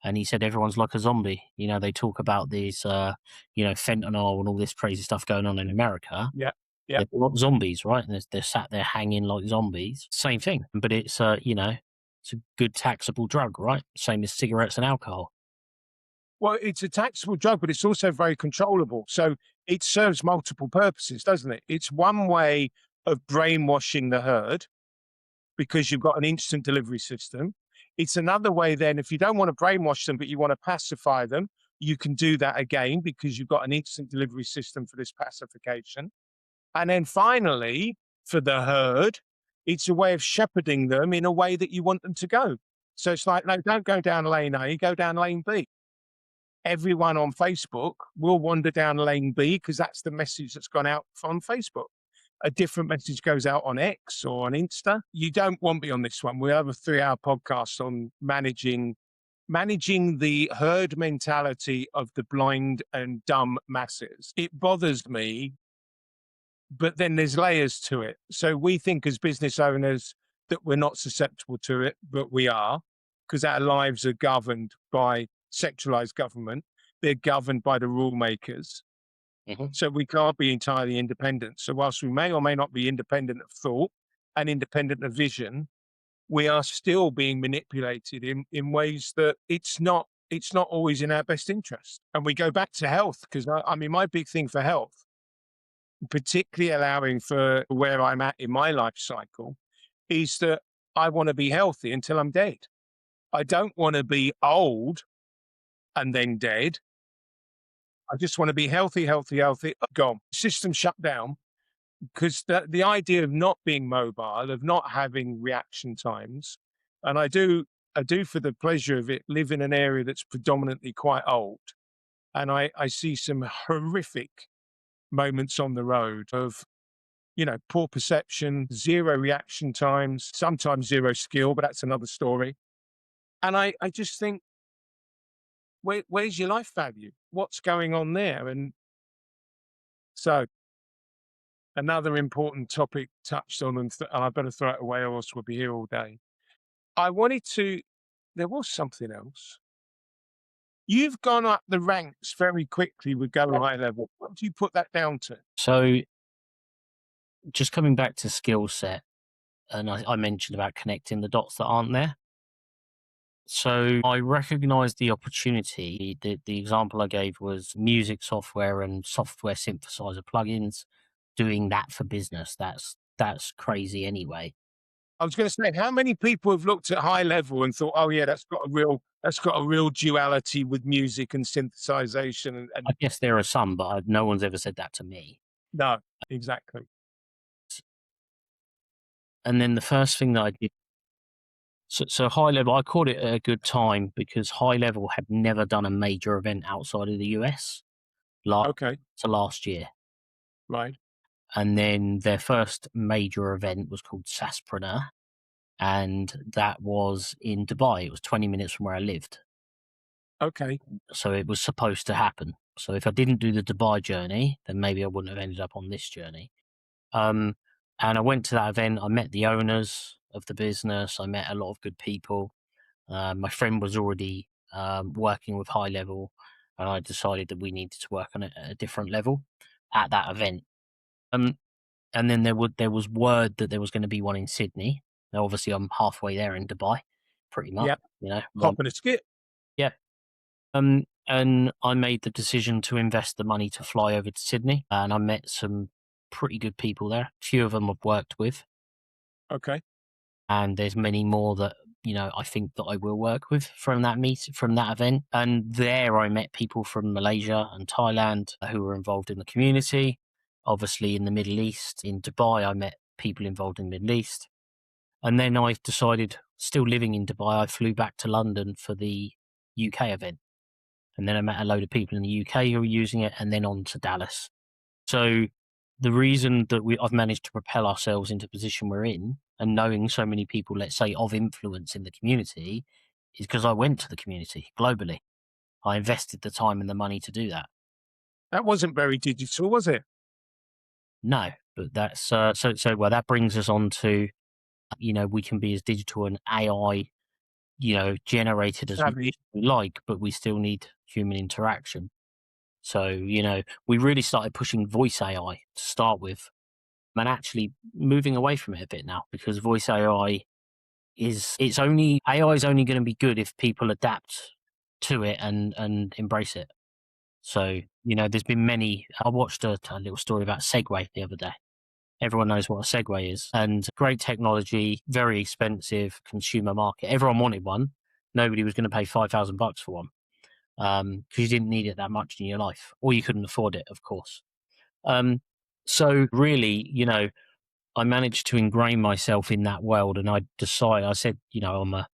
And he said everyone's like a zombie. They talk about these, fentanyl and all this crazy stuff going on in America. Yeah. Yeah. They're not zombies, right? They're sat there hanging like zombies. Same thing, but it's it's a good taxable drug, right? Same as cigarettes and alcohol. Well, it's a taxable drug, but it's also very controllable. So it serves multiple purposes, doesn't it? It's one way of brainwashing the herd because you've got an instant delivery system. It's another way then, if you don't want to brainwash them, but you want to pacify them, you can do that again because you've got an instant delivery system for this pacification. And then finally, for the herd, it's a way of shepherding them in a way that you want them to go. So it's like, no, don't go down lane A, go down lane B. Everyone on Facebook will wander down lane B because that's the message that's gone out from Facebook. A different message goes out on X or on Insta. You don't want me on this one. We have a 3-hour podcast on managing the herd mentality of the blind and dumb masses. It bothers me, but then there's layers to it. So we think as business owners that we're not susceptible to it, but we are, because our lives are governed by sexualized government. They're governed by the rule makers. Mm-hmm. So we can't be entirely independent. So whilst we may or may not be independent of thought, and independent of vision, we are still being manipulated in ways that it's not always in our best interest. And we go back to health, because I mean, my big thing for health, particularly allowing for where I'm at in my life cycle, is that I want to be healthy until I'm dead. I don't want to be old and then dead. I just want to be healthy, healthy, healthy. Gone. System shut down, because the idea of not being mobile, of not having reaction times, and I do for the pleasure of it live in an area that's predominantly quite old, and I see some horrific moments on the road of, you know, poor perception, zero reaction times, sometimes zero skill, but that's another story. And I just think, where's your life value? What's going on there? And so another important topic touched on, and I better throw it away or else we'll be here all day. I wanted to, there was something else. You've gone up the ranks very quickly with Go High Level. What do you put that down to? So just coming back to skill set, and I mentioned about connecting the dots that aren't there. So I recognized the opportunity. The example I gave was music software and software synthesizer plugins. Doing that for business, that's crazy anyway. I was going to say, how many people have looked at High Level and thought, "Oh yeah, that's got a real duality with music and synthesization," I and guess there are some, but no one's ever said that to me. no, exactly. And then the first thing that I did, so high level, I called it a good time because high level had never done a major event outside of the US Okay, last year. right. And then their first major event was called Saspreneur, and that was in Dubai. It was 20 minutes from where I lived. Okay, So it was supposed to happen. So if I didn't do the Dubai journey, then maybe I wouldn't have ended up on this journey. Um, and I went to that event. I met the owners of the business. I met a lot of good people. My friend was already working with high level, and I decided that we needed to work on it at a different level at that event. Um, and then there was word that there was going to be one in Sydney. Now, obviously, I'm halfway there in Dubai, pretty much. yep. You know, Hop and a skip. yeah. And I made the decision to invest the money to fly over to Sydney, and I met some pretty good people there. A few of them I've worked with, Okay, and there's many more that I think that I will work with from that event. And there I met people from Malaysia and Thailand who were involved in the community. Obviously, in the Middle East, in Dubai, I met people involved in the Middle East. And then I decided, still living in Dubai, I flew back to London for the UK event. And then I met a load of people in the UK who were using it, and then on to Dallas. So the reason that I've managed to propel ourselves into the position we're in, and knowing so many people, let's say, of influence in the community, is because I went to the community globally. I invested the time and the money to do that. that wasn't very digital, was it? No, but that's so. Well, that brings us on to we can be as digital and AI generated as we Savvy. like, but we still need human interaction. So, we really started pushing voice AI to start with, and actually moving away from it a bit now because voice AI AI is only going to be good if people adapt to it and embrace it. So, there's been I watched a little story about Segway the other day. Everyone knows what a Segway is, and great technology, very expensive consumer market. Everyone wanted one. Nobody was going to pay $5,000 for one because you didn't need it that much in your life, or you couldn't afford it, of course. So really, I managed to ingrain myself in that world, and I said, I'm a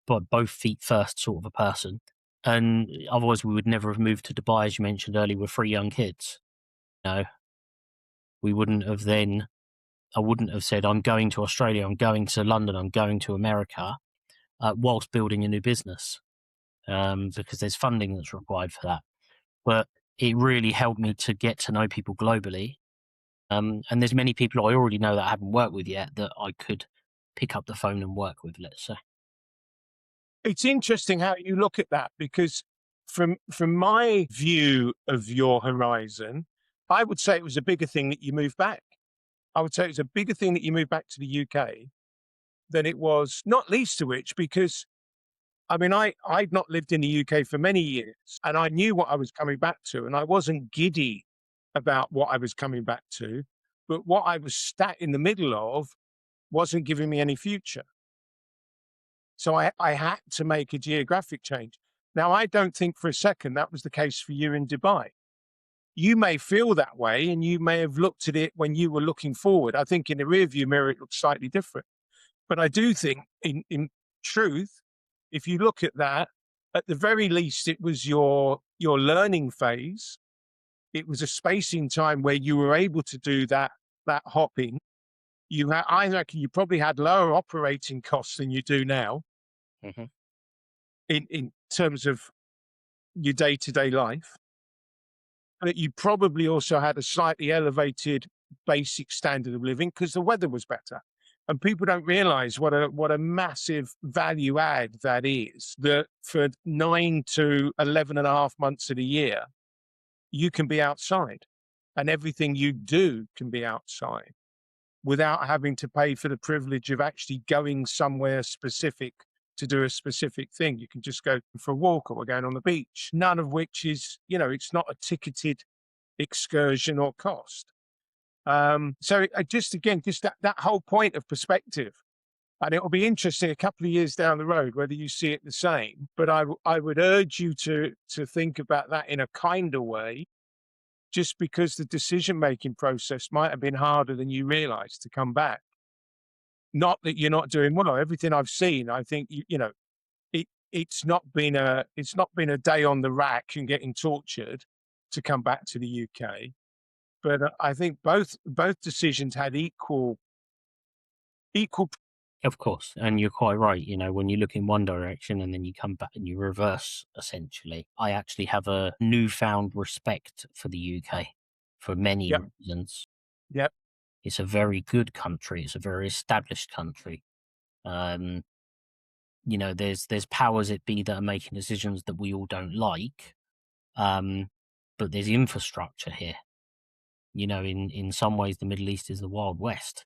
both feet first sort of a person, and otherwise we would never have moved to Dubai, as you mentioned earlier, with 3 young kids. No, we wouldn't have then. I wouldn't have said, I'm going to Australia, I'm going to London, I'm going to America, whilst building a new business, because there's funding that's required for that. But it really helped me to get to know people globally. And there's many people I already know that I haven't worked with yet that I could pick up the phone and work with, let's say. It's interesting how you look at that, because from my view of your horizon, I would say it was a bigger thing that you moved back. I would say it's a bigger thing that you moved back to the UK than it was, not least to which, because I mean, I'd not lived in the UK for many years and I knew what I was coming back to, and I wasn't giddy about what I was coming back to, but what I was sat in the middle of wasn't giving me any future. So I had to make a geographic change. Now, I don't think for a second that was the case for you in Dubai. You may feel that way and you may have looked at it when you were looking forward. I think in the rearview mirror, it looks slightly different. But I do think in truth, if you look at that, at the very least, it was your learning phase. It was a space in time where you were able to do that hopping. I reckon you probably had lower operating costs than you do now Hmm. in terms of your day-to-day life. But you probably also had a slightly elevated basic standard of living because the weather was better. And people don't realize what a massive value add that is, that for 9 to 11 and a half months of the year, you can be outside and everything you do can be outside without having to pay for the privilege of actually going somewhere specific to do a specific thing. You can just go for a walk or we're going on the beach, none of which is, it's not a ticketed excursion or cost. So just that whole point of perspective, and it'll be interesting a couple of years down the road whether you see it the same. But I would urge you to think about that in a kinder way, just because the decision making process might have been harder than you realised to come back. Not that you're not doing well. Everything I've seen, I think it's not been a day on the rack and getting tortured to come back to the UK. But I think both decisions had equal. Of course, and you're quite right. When you look in one direction and then you come back and you reverse, essentially. I actually have a newfound respect for the UK for many Yep, reasons. yep, It's a very good country. It's a very established country. Um, there's powers that be that are making decisions that we all don't like, but there's infrastructure here. In some ways, the Middle East is the Wild West.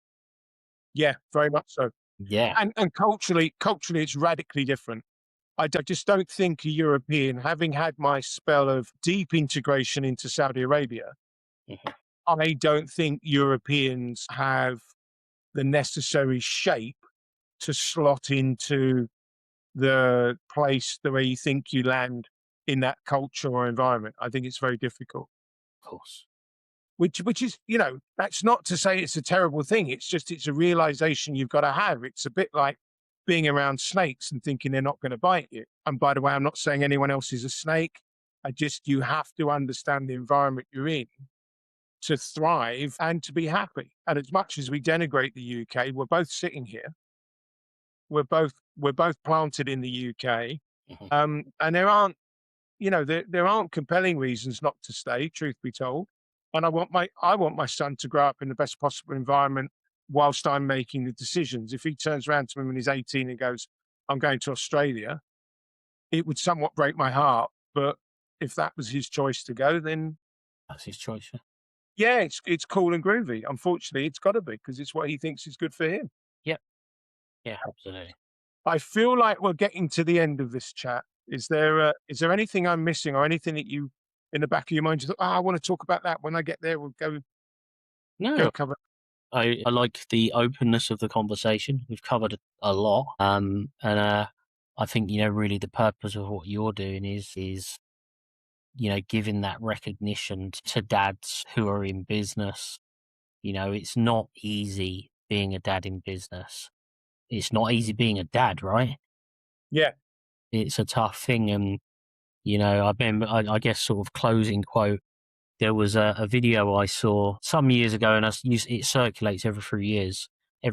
yeah, very much so. Yeah. And culturally, it's radically different. Just don't think a European, having had my spell of deep integration into Saudi Arabia, Mhm. I don't think Europeans have the necessary shape to slot into the place the way you think you land in that culture or environment. I think it's very difficult. Of course. Which is, that's not to say it's a terrible thing. It's just it's a realization you've got to have. It's a bit like being around snakes and thinking they're not going to bite you. And by the way, I'm not saying anyone else is a snake. You have to understand the environment you're in to thrive and to be happy. And as much as we denigrate the UK, we're both sitting here. We're both planted in the UK. Mhm. And there aren't compelling reasons not to stay, truth be told. And I want my son to grow up in the best possible environment whilst I'm making the decisions. If he turns around to me when he's 18 and goes, I'm going to Australia, it would somewhat break my heart. But if that was his choice to go, then That's his choice. Yeah. yeah, it's cool and groovy. Unfortunately, it's got to be because it's what he thinks is good for him. Yep. Yeah, absolutely. I feel like we're getting to the end of this chat. Is there anything I'm missing or anything that you, in the back of your mind, you thought, I want to talk about that when I get there? We'll go No, cover. I like the openness of the conversation. We've covered a lot. And I think, really the purpose of what you're doing is giving that recognition to dads who are in business. It's not easy being a dad in business. It's not easy being a dad, right? Yeah, It's a tough thing. And, I remember, I guess, sort of closing quote, there was a video I saw some years ago, and it circulates every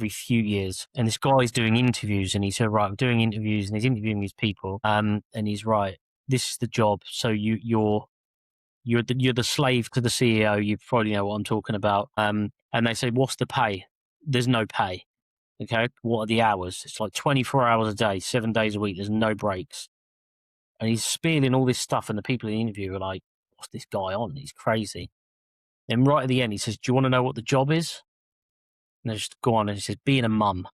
few years. And this guy's doing interviews, and he said, right, I'm doing interviews, and he's interviewing these people. And he's right, this is the job. So you're the slave to the CEO. You probably know what I'm talking about. And they say, what's the pay? There's no pay. Okay. What are the hours? It's like 24 hours a day, 7 days a week. There's no breaks. And he's spieling all this stuff, and the people in the interview are like, what's this guy on? He's crazy. Then right at the end, he says, do you want to know what the job is? And they just go on and it says, being a mum.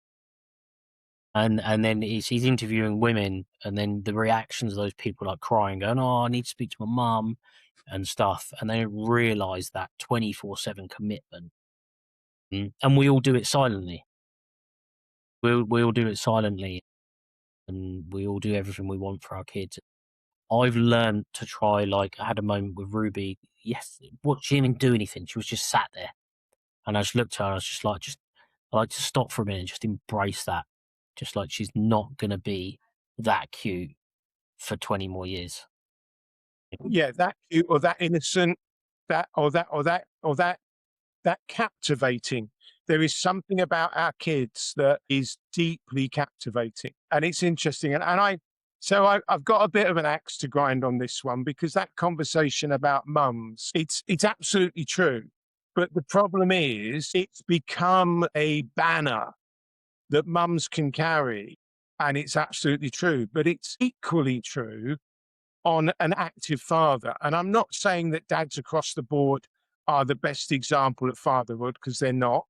And then he's interviewing women, and then the reactions of those people, like crying, going, "Oh, I need to speak to my mum," and stuff, and they don't realise that 24/7 commitment. And we all do it silently. We all do it silently, and we all do everything we want for our kids. I've learned to try, like, I had a moment with Ruby. Yes, what she didn't even do anything. She was just sat there, and I just looked at her. And I was just like, I like to stop for a minute and just embrace that. Just like she's not gonna be that cute for 20 more years. Yeah, that cute or that innocent, that captivating. There is something about our kids that is deeply captivating, and it's interesting. I've got a bit of an axe to grind on this one, because that conversation about mums, it's absolutely true. But the problem is, it's become a banner that mums can carry, and it's absolutely true. But it's equally true on an active father. And I'm not saying that dads across the board are the best example of fatherhood, because they're not.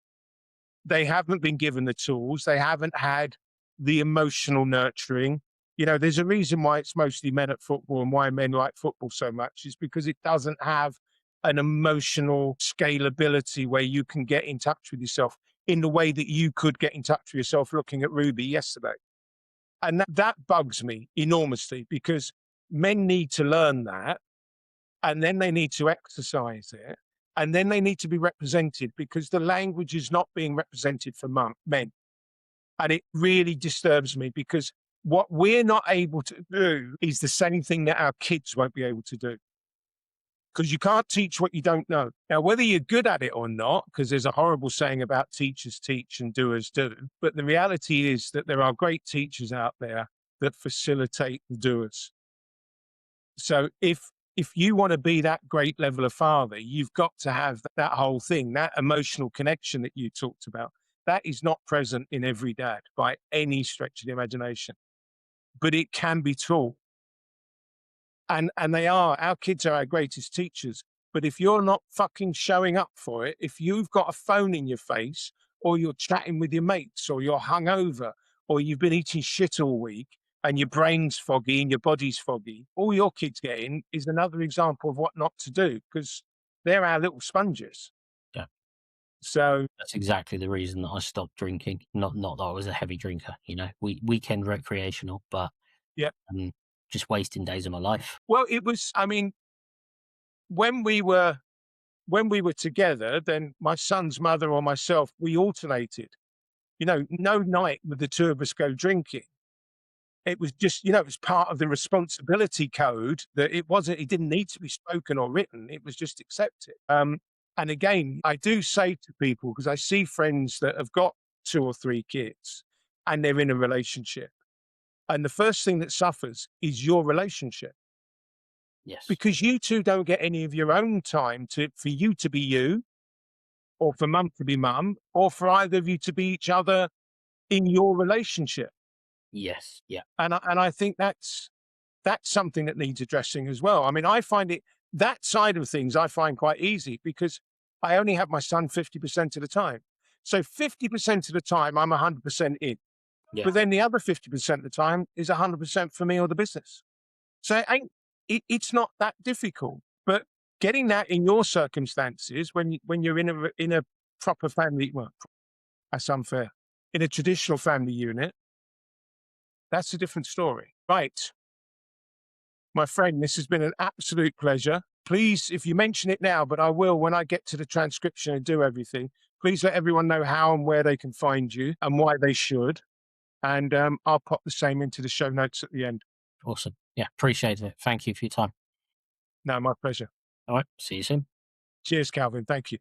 They haven't been given the tools. They haven't had the emotional nurturing. You know, there's a reason why it's mostly men at football, and why men like football so much is because it doesn't have an emotional scalability where you can get in touch with yourself in the way that you could get in touch with yourself looking at Ruby yesterday. And that bugs me enormously, because men need to learn that, and then they need to exercise it, and then they need to be represented, because the language is not being represented for men. And it really disturbs me, because what we're not able to do is the same thing that our kids won't be able to do. Because you can't teach what you don't know. Now, whether you're good at it or not, because there's a horrible saying about teachers teach and doers do, but the reality is that there are great teachers out there that facilitate the doers. So if you want to be that great level of father, you've got to have that whole thing, that emotional connection that you talked about. That is not present in every dad by any stretch of the imagination, but it can be taught. And they are, our kids are our greatest teachers. But if you're not fucking showing up for it, if you've got a phone in your face, or you're chatting with your mates, or you're hungover, or you've been eating shit all week and your brain's foggy and your body's foggy, all your kids get in is another example of what not to do, because they're our little sponges. Yeah. So That's exactly the reason that I stopped drinking. Not that I was a heavy drinker, weekend recreational, but yeah. just wasting days of my life. Well, it was, I mean, when we were together, then my son's mother or myself, we alternated. You know, no night would the two of us go drinking. It was just, it was part of the responsibility code, that it didn't need to be spoken or written. It was just accepted. And again, I do say to people, because I see friends that have got 2 or 3 kids and they're in a relationship. And the first thing that suffers is your relationship, Yes. because you two don't get any of your own time for you to be you, or for mum to be mum, or for either of you to be each other in your relationship. Yes. Yeah. And I think that's something that needs addressing as well. I mean, I find that side of things I find quite easy, because I only have my son 50% of the time. So 50% of the time I'm 100% in. Yeah. But then the other 50% of the time is 100% for me or the business. So it's not that difficult. But getting that in your circumstances, when you're in a proper family, well, that's unfair. In a traditional family unit, that's a different story. Right. My friend, this has been an absolute pleasure. Please, if you mention it now, but I will when I get to the transcription and do everything, please let everyone know how and where they can find you and why they should. And I'll pop the same into the show notes at the end. Awesome. Yeah. Appreciate it. Thank you for your time. No, my pleasure. All right. See you soon. Cheers, Kalvin. Thank you.